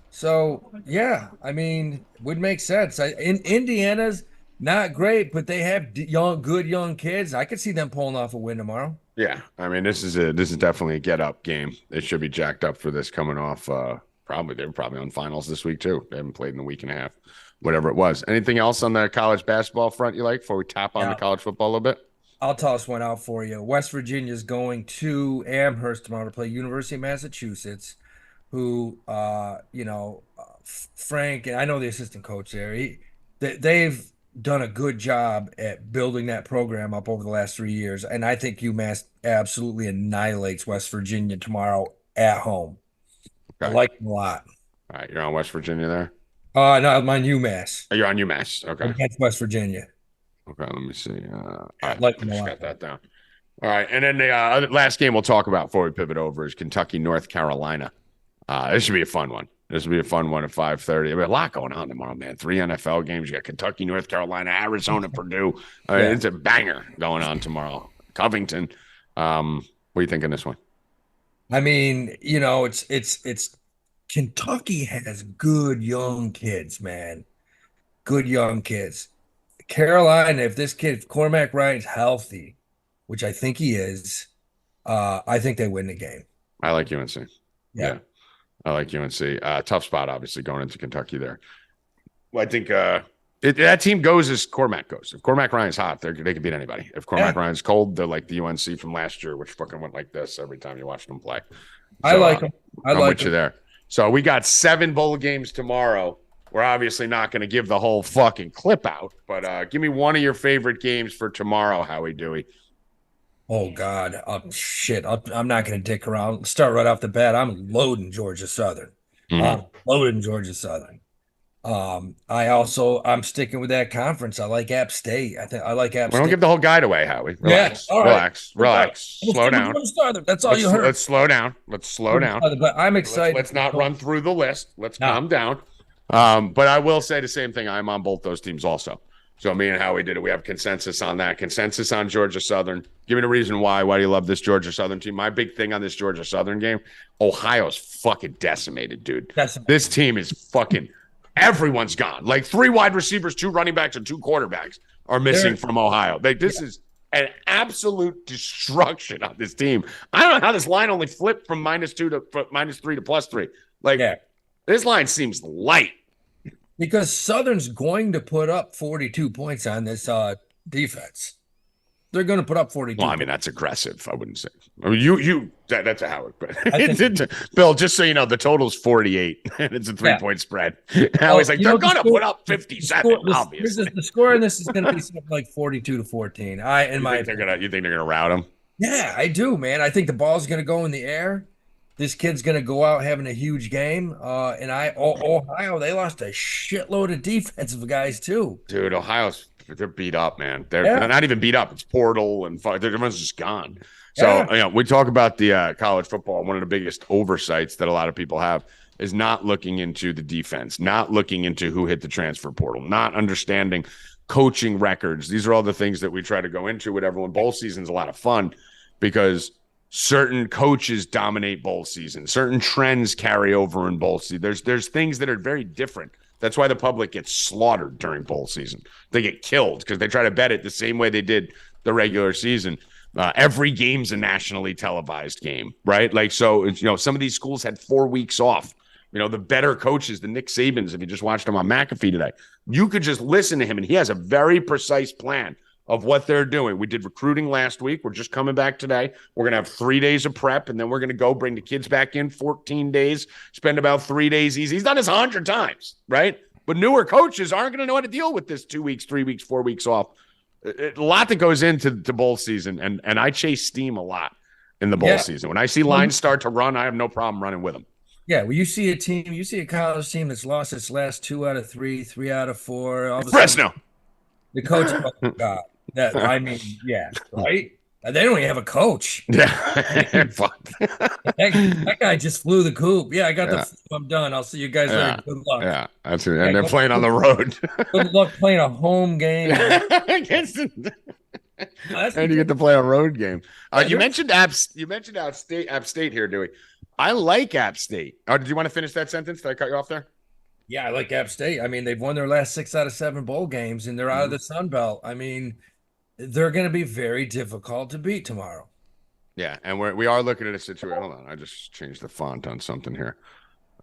So, yeah, I mean, would make sense. Indiana's not great, but they have good young kids. I could see them pulling off a win tomorrow. Yeah, I mean, this is definitely a get-up game. It should be jacked up for this coming off. They're probably on finals this week, too. They haven't played in a week and a half, whatever it was. Anything else on the college basketball front you like before we tap on the college football a little bit? I'll toss one out for you. West Virginia's going to Amherst tomorrow to play University of Massachusetts, who, Frank, and I know the assistant coach there, they've done a good job at building that program up over the last 3 years. And I think UMass absolutely annihilates West Virginia tomorrow at home. Okay. I like them a lot. All right, you're on West Virginia there? No, I'm on UMass. Oh, you're on UMass. Okay. Against West Virginia. Okay, let me see. All right, like just got that down. All right, and then the last game we'll talk about before we pivot over is Kentucky, North Carolina. This should be a fun one. This will be a fun one at 5:30. There's a lot going on tomorrow, man. 3 NFL games. You got Kentucky, North Carolina, Arizona, Purdue. It's a banger going on tomorrow. Covington. What are you thinking this one? I mean, it's Kentucky has good young kids, man. Good young kids. Carolina, if Cormac Ryan's healthy, which I think he is, I think they win the game. I like UNC. Yeah. I like UNC. Tough spot, obviously, going into Kentucky there. Well, I think that team goes as Cormac goes. If Cormac Ryan's hot, they can beat anybody. If Cormac Ryan's cold, they're like the UNC from last year, which fucking went like this every time you watched them play. So, I like them. I'm with you there. So we got 7 bowl games tomorrow. We're obviously not going to give the whole fucking clip out, but give me one of your favorite games for tomorrow, Howie Dewey. Oh, God. Shit. I'm not going to dick around. Start right off the bat. I'm loading Georgia Southern. I'm sticking with that conference. I like App State. I like App State. Don't give the whole guide away, Howie. Relax. Yeah, right. Relax. Slow down. That's all you heard. Let's slow down. But I'm excited. Let's not run through the list. Let's calm down. But I will say the same thing. I'm on both those teams also. So me and Howie did it. We have consensus on that. Consensus on Georgia Southern. Give me the reason why. Why do you love this Georgia Southern team? My big thing on this Georgia Southern game, Ohio's fucking decimated, dude. This team is fucking – everyone's gone. Like 3 wide receivers, 2 running backs, and 2 quarterbacks are missing from Ohio. This is an absolute destruction on this team. I don't know how this line only flipped from -2 to -3 to +3. This line seems light. Because Southern's going to put up 42 points on this defense. They're going to put up 42. Well, I mean, that's aggressive. I wouldn't say. I mean, that's a Howard. But Bill, just so you know, the total's 48, and it's a 3-point spread. Howie's like, they're going to put up 57, obviously. The score in this is going to be something like 42-14. You think they're going to rout them? Yeah, I do, man. I think the ball's going to go in the air. This kid's going to go out having a huge game. Ohio, they lost a shitload of defensive guys, too. Dude, they're beat up, man. They're not even beat up. It's portal, and everyone's just gone. So, we talk about the college football. One of the biggest oversights that a lot of people have is not looking into the defense, not looking into who hit the transfer portal, not understanding coaching records. These are all the things that we try to go into with everyone. Bowl season's a lot of fun because certain coaches dominate bowl season. Certain trends carry over in bowl season. There's things that are very different. That's why the public gets slaughtered during bowl season. They get killed because they try to bet it the same way they did the regular season. Every game's a nationally televised game, right? Some of these schools had 4 weeks off. The better coaches, the Nick Sabans, if you just watched him on McAfee today, you could just listen to him, and he has a very precise plan of what they're doing. We did recruiting last week. We're just coming back today. We're going to have 3 days of prep, and then we're going to go bring the kids back in 14 days, spend about 3 days easy. He's done this 100 times, right? But newer coaches aren't going to know how to deal with this 2 weeks, 3 weeks, 4 weeks off. a lot that goes into bowl season, and I chase steam a lot in the bowl season. When I see lines start to run, I have no problem running with them. Yeah, well, you see a college team that's lost its last 2 out of 3, 3 out of 4. All of a Fresno. Sudden, the coach, oh God, yeah, right. And they don't even have a coach. Yeah, that guy just flew the coop. Yeah, I got the. I'm done. I'll see you guys later. Good luck. Yeah, that's it. And they're playing on the road. Good luck playing a home game. And you get to play a road game. You mentioned App State here, Dewey. I like App State. Oh, did you want to finish that sentence? Did I cut you off there? Yeah, I like App State. I mean, they've won their last 6 out of 7 bowl games, and they're out of the Sun Belt. I mean, they're going to be very difficult to beat tomorrow. Yeah, and we are looking at a situation. Hold on, I just changed the font on something here.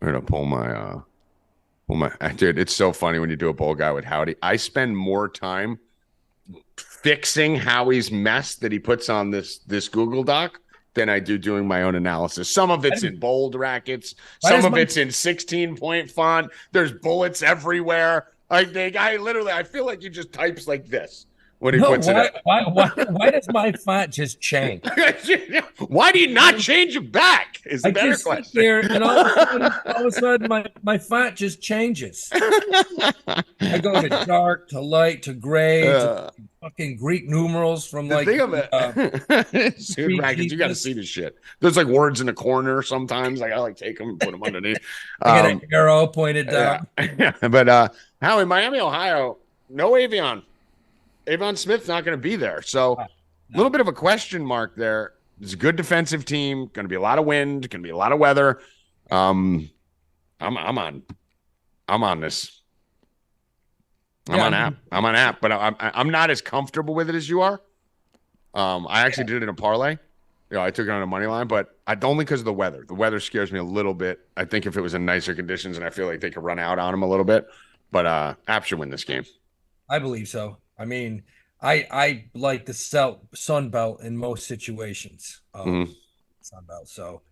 I'm gonna pull my dude. It's so funny when you do a bowl guy with Howdy. I spend more time fixing Howie's mess that he puts on this Google Doc than I do doing my own analysis. Some of it's in bold Rackets, some of it's in 16-point font. There's bullets everywhere. Like the guy literally, I feel like he just types like this when he puts it. Why does my font just change? Why do you not change it back? Is the better question. There, and all of a sudden my font just changes. I go to dark to light to gray to fucking Greek numerals from the like. Thing of it, dude, Rackets, you got to see this shit. There's like words in the corner sometimes. Like I like take them and put them underneath. I got an arrow pointed down. Yeah. But how in Miami, Ohio, no Avion. Avon Smith's not going to be there. So a little bit of a question mark there. It's a good defensive team. Going to be a lot of wind. Going to be a lot of weather. I'm on this. I'm on app, but I'm not as comfortable with it as you are. I actually did it in a parlay. I took it on a money line, but only because of the weather. The weather scares me a little bit. I think if it was in nicer conditions, and I feel like they could run out on them a little bit, but app should win this game. I believe so. I mean, I like the Sun Belt in most situations. Sun Belt. So,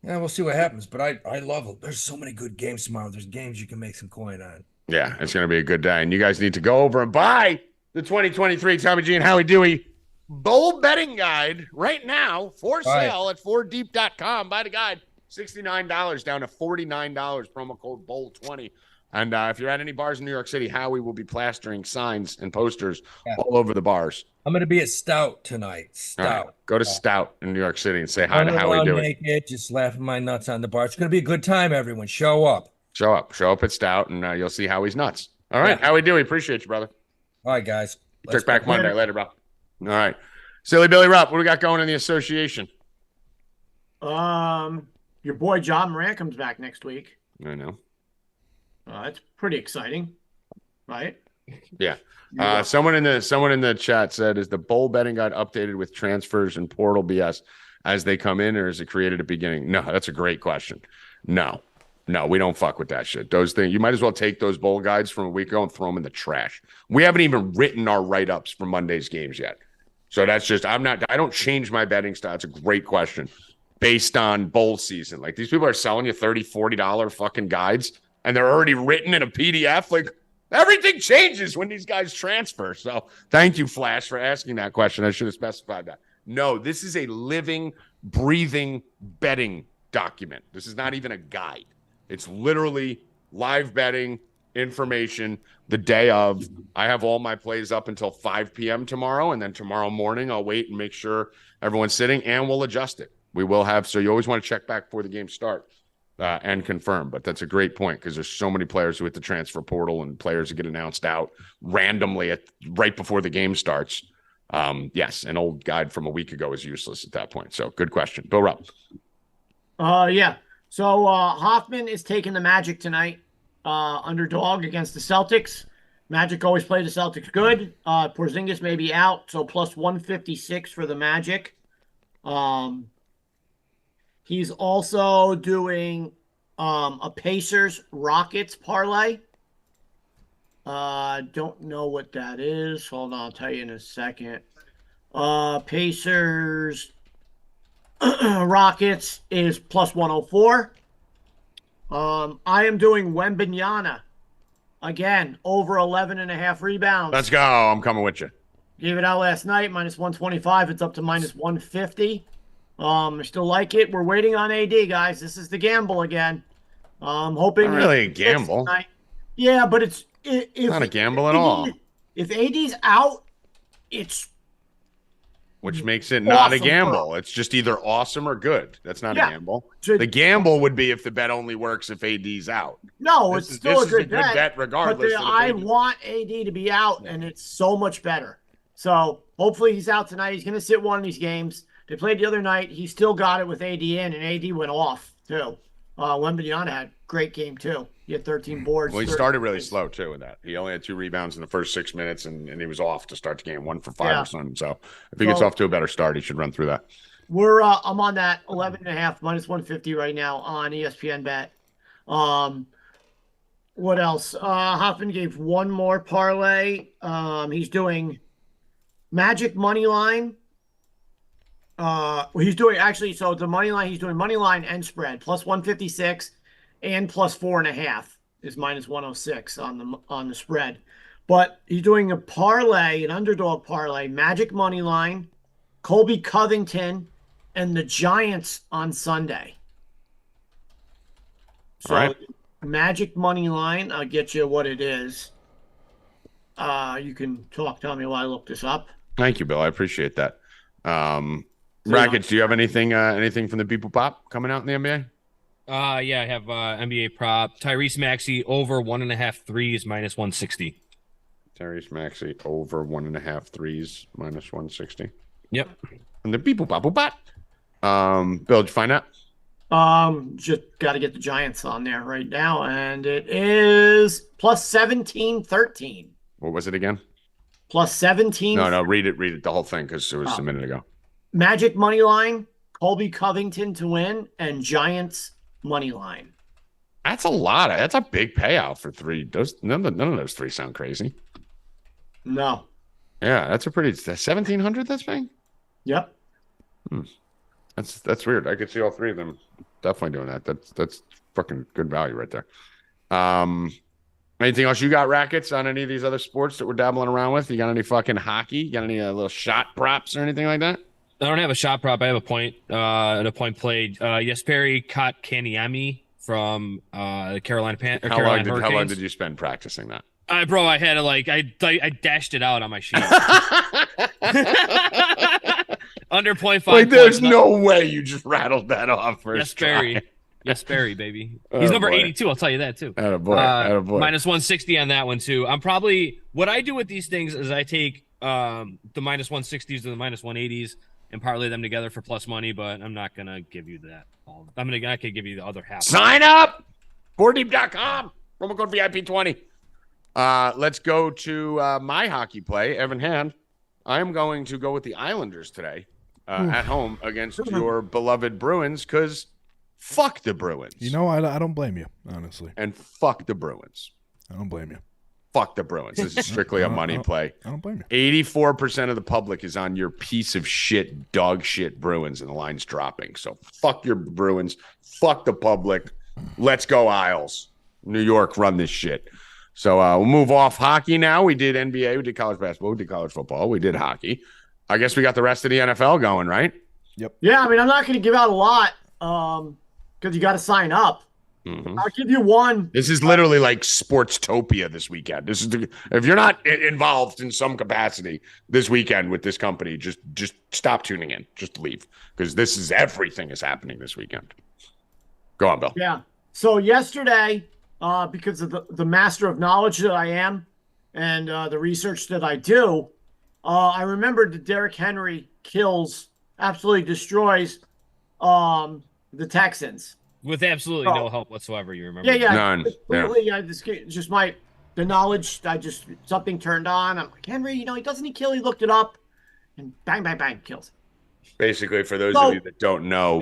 yeah, we'll see what happens. But I love it. There's so many good games tomorrow. There's games you can make some coin on. Yeah, it's going to be a good day. And you guys need to go over and buy the 2023 Tommy G and Howie Dewey Bowl Betting Guide right now for sale at 4deep.com. Buy the guide, $69 down to $49. Promo code BOWL20. And if you're at any bars in New York City, Howie will be plastering signs and posters all over the bars. I'm going to be at Stout tonight. Stout. Right. Go to Stout in New York City and say hi to Howie Dewey. Just laughing my nuts on the bar. It's going to be a good time, everyone. Show up. Show up at Stout, and you'll see Howie's nuts. All right, Howie Dewey, appreciate you, brother. All right, guys. Check back Monday. Later, bro. All right. Silly Billy Rupp, what do we got going in the association? Your boy John Moran comes back next week. I know. That's pretty exciting, right? Yeah. Someone in the chat said, is the bowl betting guide updated with transfers and portal BS as they come in, or is it created at the beginning? No, that's a great question. No, we don't fuck with that shit. Those things, you might as well take those bowl guides from a week ago and throw them in the trash. We haven't even written our write-ups for Monday's games yet. So that's just, I don't change my betting style. It's a great question based on bowl season. Like these people are selling you $30, $40 fucking guides and they're already written in a PDF. Like everything changes when these guys transfer. So thank you, Flash, for asking that question. I should have specified that. No, this is a living, breathing betting document. This is not even a guide. It's literally live betting information the day of. I have all my plays up until 5 p.m. tomorrow, and then tomorrow morning I'll wait and make sure everyone's sitting, and we'll adjust it. We will have, so you always want to check back before the game start and confirm. But that's a great point because there's so many players who hit the transfer portal and players who get announced out randomly right before the game starts. Yes, an old guide from a week ago is useless at that point. So good question. Bill Rupp. Yeah. So Hoffman is taking the Magic tonight, underdog against the Celtics. Magic always play the Celtics good. Porzingis may be out, so plus 156 for the Magic. He's also doing a Pacers Rockets parlay. Don't know what that is. Hold on, I'll tell you in a second. Pacers Rockets is plus 104. I am doing Wembanyama again, over 11.5 rebounds. Let's go. I'm coming with you. Gave it out last night, minus 125. It's up to minus 150. I still like it. We're waiting on AD, guys. This is the gamble again. I'm hoping Not really a gamble. Yeah, but it's not a gamble at all. If AD's out, it's which makes it not awesome, a gamble. bro. It's just either awesome or good. That's not a gamble. So, the gamble would be if the bet only works if AD's out. No, it's still a good bet regardless. But I want AD to be out, and it's so much better. So hopefully he's out tonight. He's going to sit one of these games. They played the other night. He still got it with AD in, and AD went off too. Wembanyama had a great game too. He had 13 boards. Well, he started really slow too with that. He only had 2 rebounds in the first 6 minutes, and he was off to start the game, 1 for 5 or something. So if he gets off to a better start, he should run through that. I'm on that 11.5 minus 150 right now on ESPN Bet. What else? Hoffman gave one more parlay. He's doing Magic money line. He's doing so the money line, he's doing money line and spread plus 156 and plus 4.5 is minus 106 on the spread. But he's doing a parlay, an underdog parlay, Magic money line, Colby Covington, and the Giants on Sunday. So all right. Magic money line, I'll get you what it is. You can tell me while I look this up. Thank you, Bill. I appreciate that. Rackets, do you have anything from the People Pop coming out in the NBA? Yeah, I have NBA prop. Tyrese Maxey over 1.5 threes minus 160. Tyrese Maxey over 1.5 threes minus 160. Yep. And the People Pop. Bill, did you find out? Just got to get the Giants on there right now, and it is plus 17-13. What was it again? Plus 17. No, read it the whole thing because it was a minute ago. Magic money line, Colby Covington to win, and Giants money line. That's a lot. That's a big payout for 3. None of those 3 sound crazy. No. Yeah, that's a pretty 1,700. That's big. Yep. That's weird. I could see all 3 of them definitely doing that. That's fucking good value right there. Anything else you got, Rackets, on any of these other sports that we're dabbling around with? You got any fucking hockey? You got any little shot props or anything like that? I don't have a shot prop. I have a point and a point played. Jesperi Kotkaniemi from Carolina Hurricanes. How long did you spend practicing that? I had to I dashed it out on my sheet. Under 0.5. Like, there's no way you just rattled that off first try. Yes, Barry, baby. He's number 82. I'll tell you that too. Attaboy. Minus 160 on that one too. What I do with these things is I take the minus 160s to the minus 180s and parlay them together for plus money. But I'm not gonna give you that. I could give you the other half. Sign up. BoardDeep.com. Promo code VIP20. Let's go to my hockey play. Evan Hand. I am going to go with the Islanders today at home against your beloved Bruins because. Fuck the Bruins. You know, I don't blame you, honestly. And fuck the Bruins. I don't blame you. Fuck the Bruins. This is strictly a money play. I don't blame you. 84% of the public is on your piece of shit, dog shit Bruins, and the line's dropping. So fuck your Bruins. Fuck the public. Let's go Isles. New York, run this shit. So we'll move off hockey now. We did NBA. We did college basketball. We did college football. We did hockey. I guess we got the rest of the NFL going, right? Yep. Yeah, I mean, I'm not going to give out a lot. Because you got to sign up. Mm-hmm. I'll give you one. This is literally like Sportstopia this weekend. This is if you're not involved in some capacity this weekend with this company, just stop tuning in. Just leave because this is everything is happening this weekend. Go on, Bill. Yeah. So yesterday, because of the master of knowledge that I am and the research that I do, I remembered that Derrick Henry absolutely destroys the Texans with absolutely no help whatsoever. You remember? Yeah, none. Completely. Yeah. Just the knowledge. Something turned on. I'm like, Henry, he kill? He looked it up, and bang, bang, bang, kills. Basically, for those of you that don't know,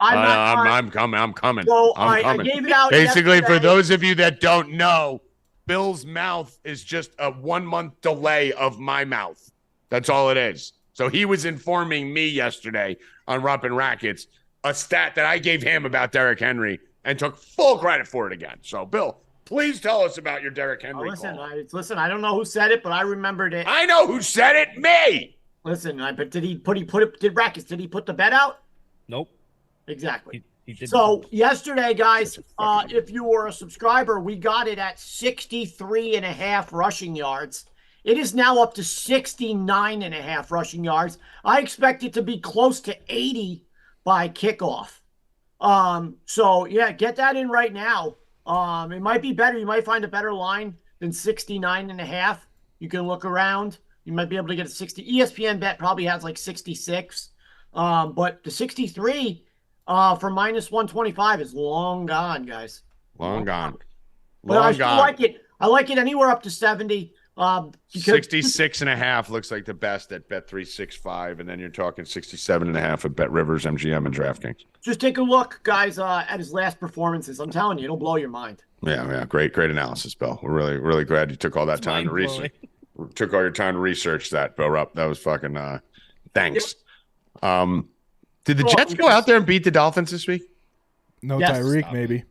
I'm coming. So I gave it out. Basically, for those of you that don't know, Bill's mouth is just a 1 month delay of my mouth. That's all it is. So he was informing me yesterday on Rupp and Rackets, a stat that I gave him about Derrick Henry and took full credit for it again. So, Bill, Please tell us about your Derrick Henry Listen, call. listen. I don't know who said it, but I remembered it. I know who said it. Me. Listen, but did he put it? Did Rackets? Did he put the bet out? Nope. Exactly. He did. So yesterday, guys, if you were a subscriber, we got it at 63.5 rushing yards. It is now up to 69.5 rushing yards. I expect it to be close to 80 by kickoff. So yeah, get that in right now. It might be better. You might find a better line than 69.5. You can look around. You might be able to get a 60. ESPN bet probably has like 66. But the 63 for minus 125 is long gone, guys. Long gone. But I still like it. I like it anywhere up to 70. 66.5 looks like the best at Bet365, and then you're talking 67.5 at Bet Rivers, MGM, and DraftKings. Just take a look, guys, at his last performances. I'm telling you, it'll blow your mind. Yeah, great analysis, Bill. We're really glad you took all that time to research. Took all your time to research that, Bill Rupp. That was fucking thanks. Did the Jets go out there and beat the Dolphins this week? No, Yes. Tyreek, maybe.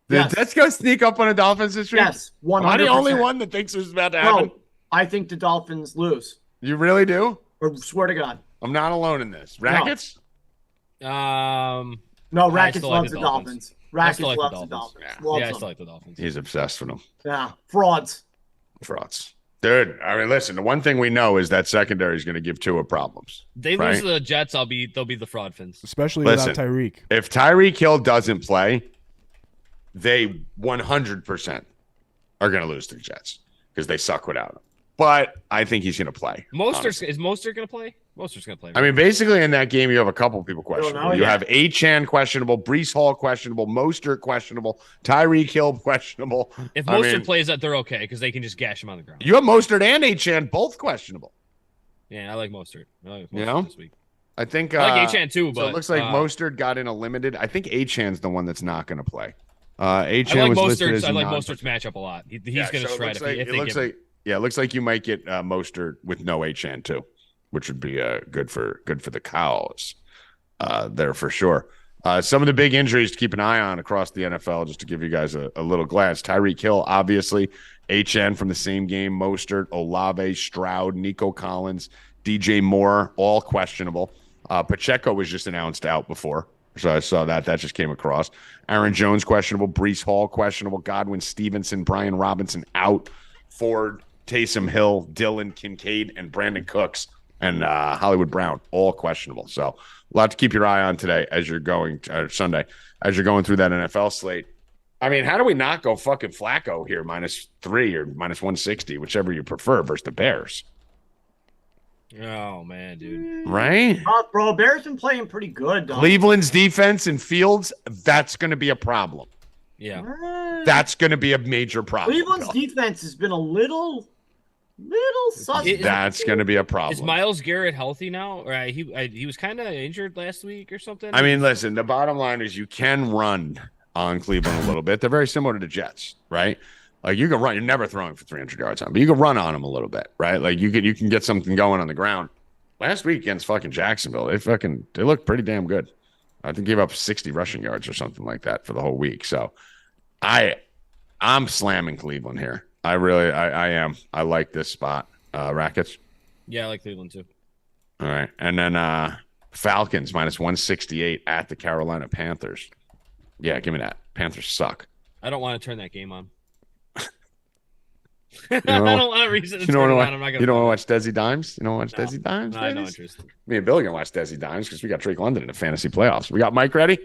Did the Jets go sneak up on the Dolphins this week? Yes, 100%. Am I the only one that thinks this is about to happen? No, I think the Dolphins lose. You really do? Or swear to God. I'm not alone in this. Rackets? No, Rackets still like loves the the Dolphins. Dolphins. Rackets still like the loves the Dolphins. Dolphins. Yeah. Loves Yeah, I them. still like the Dolphins. He's obsessed with them. Yeah, frauds. Frauds. Dude, I mean, listen, the one thing we know is that secondary is going to give Tua problems. They right? lose to the Jets, they'll be the fraud fins. Especially Listen. without Tyreek. If Tyreek Hill doesn't play, they 100% are going to lose to the Jets because they suck without him. But I think he's going to play. Is Mostert going to play? Mostert's going to play. I mean, basically in that game, you have a couple people questionable. know You yet. have Achane questionable, Breece Hall questionable, Mostert questionable, Tyreek Hill questionable. If I Mostert mean, plays that, they're okay because they can just gash him on the ground. you have Mostert and Achane both questionable. Yeah, I like Mostert. You know? This week. I think I like Achane too, so but it looks like Mostert got in a limited. I think Achane's the one that's not going to play. Achane I like was listed as Mostert's. I like non- Mostert's matchup a lot. He's Yeah, going to so shred it looks like it looks like you might get Mostert with no Achane too, which would be good for the Cows there for sure. Some of the big injuries to keep an eye on across the NFL, just to give you guys a little glance. Tyreek Hill, obviously, HN from the same game, Mostert, Olave, Stroud, Nico Collins, DJ Moore, all questionable. Pacheco was just announced out before, so I saw that just came across. Aaron Jones questionable, Breece Hall questionable, Godwin Stevenson, Brian Robinson out, Ford, Taysom Hill, Dylan Kincaid, and Brandon Cooks and Hollywood Brown, all questionable. So a lot to keep your eye on today as you're going Sunday, as you're going through that NFL slate. I mean, how do we not go fucking Flacco here, -3 or -160, whichever you prefer, versus the Bears? Oh man, dude. Right? Bro, Bears been playing pretty good, though. Cleveland's defense and Fields, that's going to be a problem. Yeah. That's going to be a major problem. Cleveland's Bill. defense has been a little suspect. That's going to be a problem. Is Myles Garrett healthy now? Or he was kind of injured last week or something. I mean, listen, the bottom line is you can run on Cleveland a little bit. They're very similar to the Jets, right? Like you can run. You're never throwing for 300 yards on them, but you can run on them a little bit, right? Like you can get something going on the ground. Last week against fucking Jacksonville, they looked pretty damn good. I think they gave up 60 rushing yards or something like that for the whole week. So I'm slamming Cleveland here. I am. I like this spot. Rackets. Yeah, I like Cleveland too. All right. And then Falcons -168 at the Carolina Panthers. Yeah, give me that. Panthers suck. I don't want to turn that game on. You I don't want a reason to turn it on. I'm not gonna. You don't want to watch Desi Dimes? You don't want to watch Desi Dimes? No, I have no ladies? interest. Me and Bill are going to watch Desi Dimes because we got Drake London in the fantasy playoffs. We got Mike ready?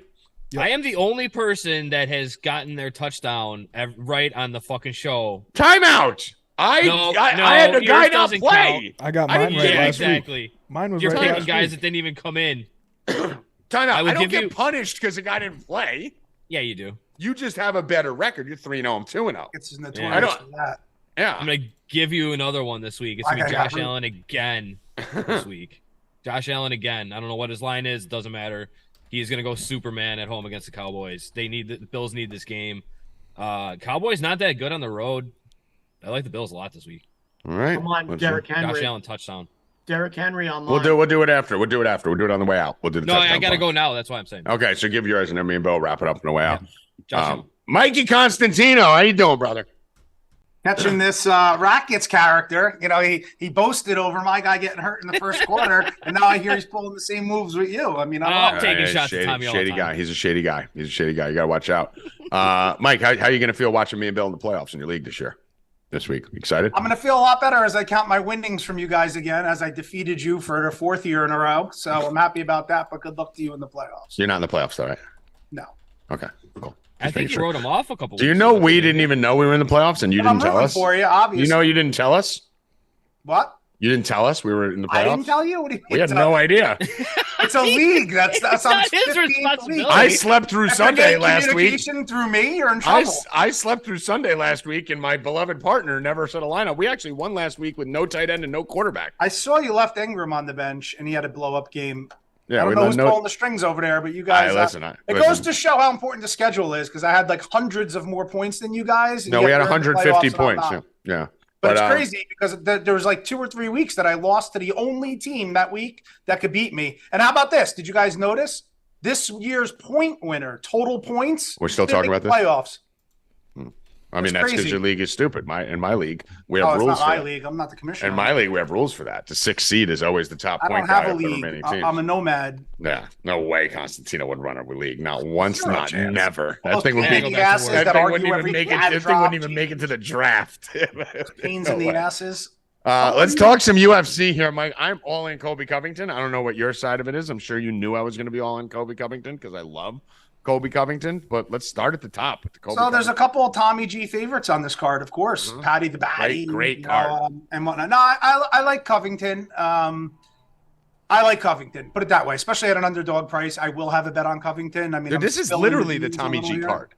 Yep. I am the only person that has gotten their touchdown right on the fucking show. Timeout. I had the guy yours not doesn't play. I got I mine didn't right get last week. exactly. Mine was You're right picking last guys week. that didn't even come in. Timeout. I I would don't give get you- punished because the guy didn't play. Yeah, you do. You just have a better record. You're 3-0. I'm 2-0. It's Yeah. notorious I don't- for that. Yeah. I'm gonna give you another one this week. It's gonna be Josh Allen again this week. Josh Allen again. I don't know what his line is. Doesn't matter. He's gonna go Superman at home against the Cowboys. The Bills need this game. Cowboys not that good on the road. I like the Bills a lot this week. All right. Come on, Let's Derrick see. Josh Henry. Allen touchdown. Derrick Henry on We'll do it after. We'll do it on the way out. We'll do the No, I touchdown gotta part. go now. That's why I'm saying. Okay, so give yours and then me and Bill wrap it up on the way out. Josh Allen. Mikey Constantino, how you doing, brother? Catching this Rackets character. You know, he boasted over my guy getting hurt in the first quarter, and now I hear he's pulling the same moves with you. I mean, I'm taking shots at Tommy all the shady time. guy. He's a shady guy. You got to watch out. Mike, how are you going to feel watching me and Bill in the playoffs in your league this week? Excited? I'm going to feel a lot better as I count my winnings from you guys again, as I defeated you for the 4th year in a row. So I'm happy about that, but good luck to you in the playoffs. You're not in the playoffs, though, right? No. Okay, cool. I think you wrote him off a couple. Do you know we didn't even know we were in the playoffs and you didn't tell us? For you, obviously. You know you didn't tell us? What? You didn't tell us we were in the playoffs? I didn't tell you? What do you We had no idea. It's a league. That's not his responsibility. I slept through Sunday last week. Through me, you're in trouble. I slept through Sunday last week, and my beloved partner never set a lineup. We actually won last week with no tight end and no quarterback. I saw you left Ingram on the bench, and he had a blow-up game. Yeah, I don't know who's pulling the strings over there, but you guys. It goes to show how important the schedule is, because I had like hundreds of more points than you guys. And no, we had 150 points. Yeah. But it's crazy because there was like 2 or 3 weeks that I lost to the only team that week that could beat me. And how about this? Did you guys notice this year's point winner, total points? We're still talking about this? Playoffs. I mean, that's because your league is stupid. In my league, we have rules. It's not my league. I'm not the commissioner. In my league, we have rules for that. The 6th seed is always the top point guy guy of the remaining teams. I'm a nomad. Yeah, no way Constantino would run a league. Not once, not never. That thing would wouldn't even make it to the draft. Pains in the asses. Let's talk some UFC here, Mike. I'm all in Colby Covington. I don't know what your side of it is. I'm sure you knew I was going to be all in Colby Covington because I love Colby Covington, but let's start at the top. There's a couple of Tommy G favorites on this card, of course. Patty the Batty. Great card. And whatnot. No, I like Covington. I like Covington. Put it that way, especially at an underdog price. I will have a bet on Covington. I mean, dude, this is literally the Tommy G card.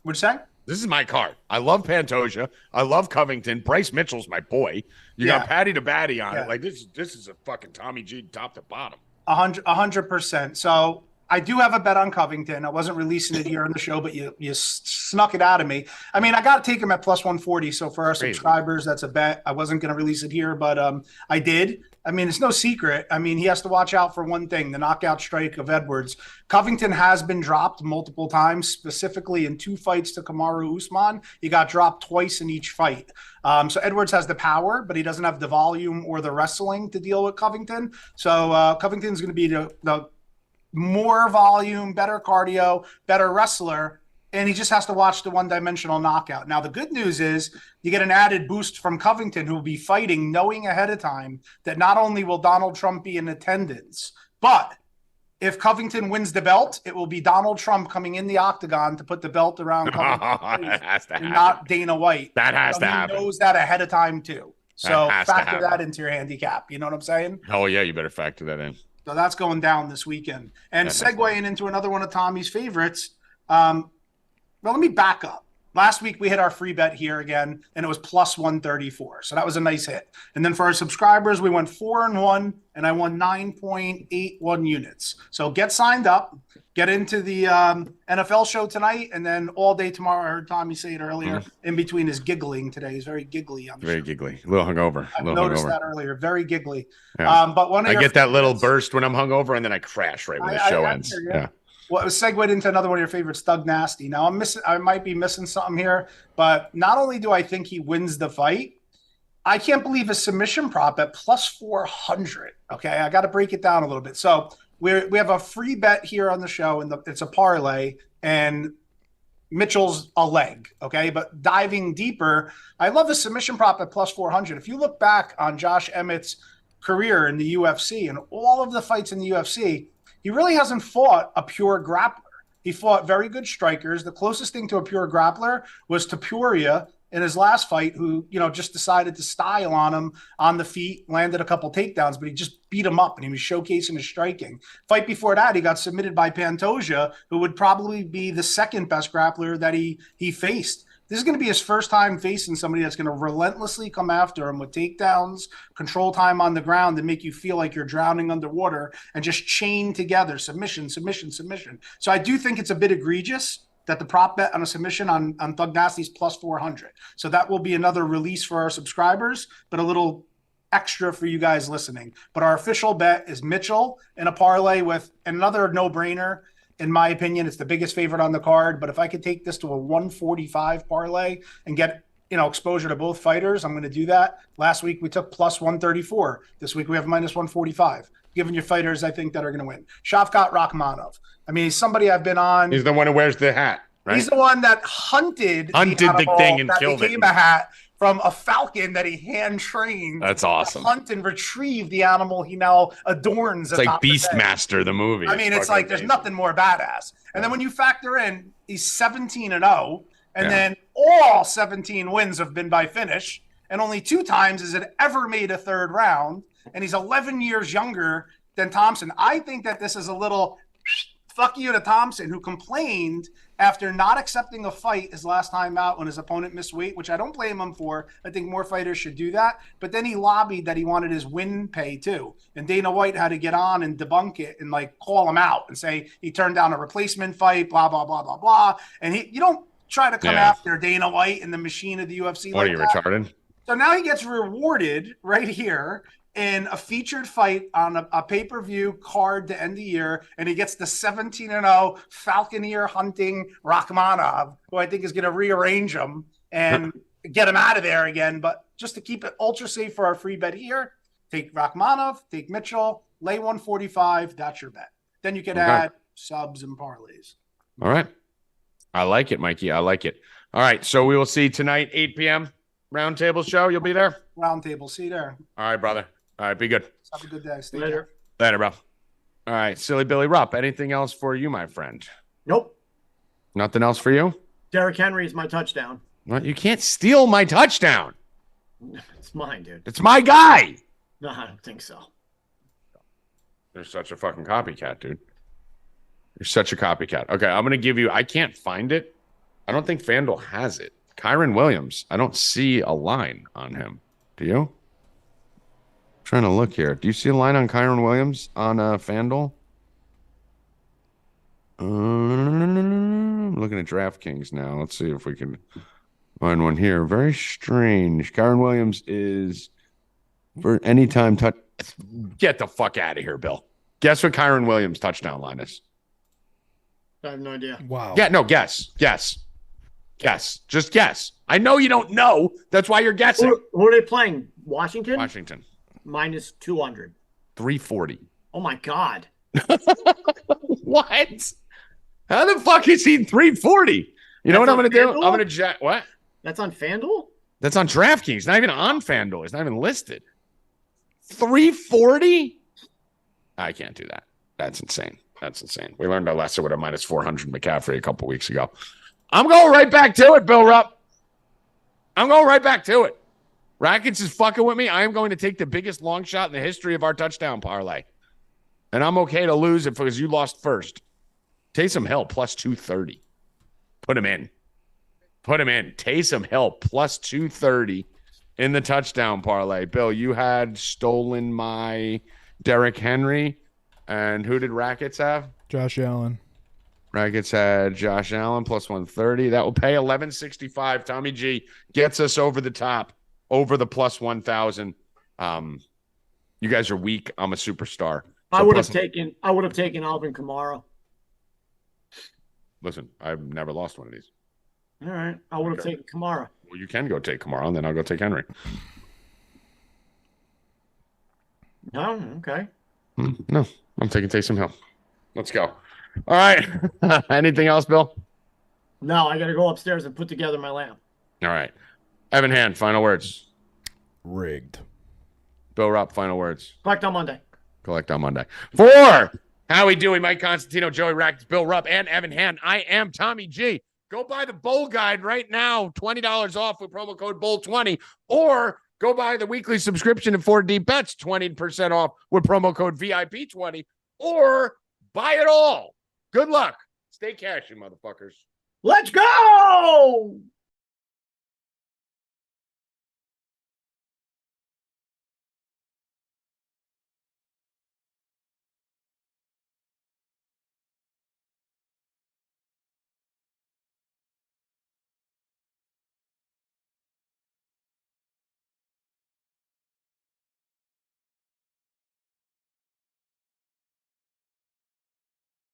What'd you say? This is my card. I love Pantoja. I love Covington. Bryce Mitchell's my boy. You got Patty the Batty on it. Like this is a fucking Tommy G top to bottom. 100%. So I do have a bet on Covington. I wasn't releasing it here on the show, but you snuck it out of me. I mean, I got to take him at plus 140. So for our subscribers, that's a bet. I wasn't going to release it here, but I did. I mean, it's no secret. I mean, he has to watch out for one thing, the knockout strike of Edwards. Covington has been dropped multiple times, specifically in 2 fights to Kamaru Usman. He got dropped twice in each fight. So Edwards has the power, but he doesn't have the volume or the wrestling to deal with Covington. So Covington's going to be the more volume, better cardio, better wrestler, and he just has to watch the one-dimensional knockout. Now, the good news is you get an added boost from Covington, who will be fighting knowing ahead of time that not only will Donald Trump be in attendance, but if Covington wins the belt, it will be Donald Trump coming in the octagon to put the belt around Covington, that has to happen. Not Dana White. That has to happen. He knows that ahead of time, too. So factor that into your handicap. You know what I'm saying? Oh, yeah, you better factor that in. So that's going down this weekend. And segueing into another one of Tommy's favorites. Well, let me back up. Last week we hit our free bet here again, and it was plus 134. So that was a nice hit. And then for our subscribers, we went 4-1, and I won 9.81 units. So get signed up, get into the NFL show tonight, and then all day tomorrow. I heard Tommy say it earlier. In between is giggling today. He's very giggly. Very giggly. A little hungover. I noticed that earlier. Very giggly. Yeah. But I get that little burst when I'm hungover, and then I crash right when the show ends. Yeah. Well, it was segued into another one of your favorites, Thug Nasty. Now I might be missing something here, but not only do I think he wins the fight, I can't believe a submission prop at plus 400. Okay, I got to break it down a little bit. So we have a free bet here on the show, and it's a parlay, and Mitchell's a leg. Okay, but diving deeper, I love the submission prop at plus 400. If you look back on Josh Emmett's career in the UFC and all of the fights in the UFC, he really hasn't fought a pure grappler. He fought very good strikers. The closest thing to a pure grappler was Topuria in his last fight, who, just decided to style on him on the feet, landed a couple takedowns, but he just beat him up and he was showcasing his striking. Fight before that, he got submitted by Pantoja, who would probably be the second best grappler that he faced. This is going to be his first time facing somebody that's going to relentlessly come after him with takedowns, control time on the ground, and make you feel like you're drowning underwater and just chain together, submission. So I do think it's a bit egregious that the prop bet on a submission on Thug Nasty's plus 400. So that will be another release for our subscribers, but a little extra for you guys listening. But our official bet is Mitchell in a parlay with another no-brainer. In my opinion, it's the biggest favorite on the card. But if I could take this to a 145 parlay and get exposure to both fighters, I'm going to do that. Last week we took plus 134. This week we have minus 145. Giving you fighters I think that are going to win. Shavkat Rakhmonov. I mean, he's somebody I've been on. He's the one who wears the hat, right? He's the one that hunted the thing and that killed became it. a hat from a falcon that he hand trained. That's awesome. To hunt and retrieve the animal he now adorns. It's like Beastmaster, the movie. I mean, it's like there's nothing more badass. And then when you factor in, he's 17-0, and then all 17 wins have been by finish, and only 2 times has it ever made a third round. And he's 11 years younger than Thompson. I think that this is a little fuck you to Thompson, who complained after not accepting a fight his last time out when his opponent missed weight, which I don't blame him for. I think more fighters should do that. But then he lobbied that he wanted his win pay too. And Dana White had to get on and debunk it and like call him out and say he turned down a replacement fight, blah, blah, blah, blah, blah. And you don't try to come after Dana White and the machine of the UFC. What, are you retarded? So now he gets rewarded right here in a featured fight on a pay-per-view card to end the year, and he gets the 17-0 Falconeer hunting Rakhmonov, who I think is going to rearrange him and get him out of there again. But just to keep it ultra safe for our free bet here, take Rakhmonov, take Mitchell, lay 145. That's your bet. Then you can add subs and parlays. All right. I like it, Mikey. I like it. All right. So we will see tonight, 8 p.m. Roundtable show. You'll be there? Roundtable. See you there. All right, brother. All right. Be good. Have a good day. Stay Later. Later, bro. All right. Silly Billy Rupp. Anything else for you, my friend? Nope. Nothing else for you? Derrick Henry is my touchdown. What? You can't steal my touchdown. It's mine, dude. It's my guy. No, I don't think so. You're such a fucking copycat, dude. You're such a copycat. Okay, I'm going to give you, I can't find it. I don't think FanDuel has it. Kyron Williams. I don't see a line on him. Do you? I'm trying to look here. Do you see a line on Kyron Williams on FanDuel? I'm looking at DraftKings now. Let's see if we can find one here. Very strange. Kyron Williams is for anytime touch. Get the fuck out of here, Bill. Guess what Kyron Williams' touchdown line is? I have no idea. Wow. Yeah, no, guess. Just guess. I know you don't know. That's why you're guessing. Who are they playing? Washington? Washington. Minus 200. 340. Oh, my God. What? How the fuck is he 340? You know what I'm going to do? FanDuel? I'm going to what? That's on FanDuel? That's on DraftKings. Not even on FanDuel. It's not even listed. 340? I can't do that. That's insane. We learned our lesson with a minus 400 McCaffrey a couple weeks ago. I'm going right back to it, Bill Rupp. I'm going right back to it. Rackets is fucking with me. I am going to take the biggest long shot in the history of our touchdown parlay. And I'm okay to lose it because you lost first. Taysom Hill plus 230. Put him in. Taysom Hill plus 230 in the touchdown parlay. Bill, you had stolen my Derrick Henry. And who did Rackets have? Josh Allen. Rackets had Josh Allen plus 130. That will pay 1165. Tommy G gets us over the top, over the plus 1,000. You guys are weak. I'm a superstar. So I would have taken Alvin Kamara. Listen, I've never lost one of these. All right. I would have taken Kamara. Well, you can go take Kamara, and then I'll go take Henry. No? Okay. No, I'm taking Taysom Hill. Let's go. All right. Anything else, Bill? No, I got to go upstairs and put together my lamp. All right. Evan Hand, final words. Rigged. Bill Rupp, final words. Collect on Monday. Collect on Monday. For Howie, Dewey, Mike Constantino, Joey Rackets, Bill Rupp, and Evan Hand, I am Tommy G. Go buy the Bowl Guide right now. $20 off with promo code BOWL20. Or go buy the weekly subscription to 4D Bets, 20% off with promo code VIP20. Or buy it all. Good luck. Stay cashin', motherfuckers. Let's go!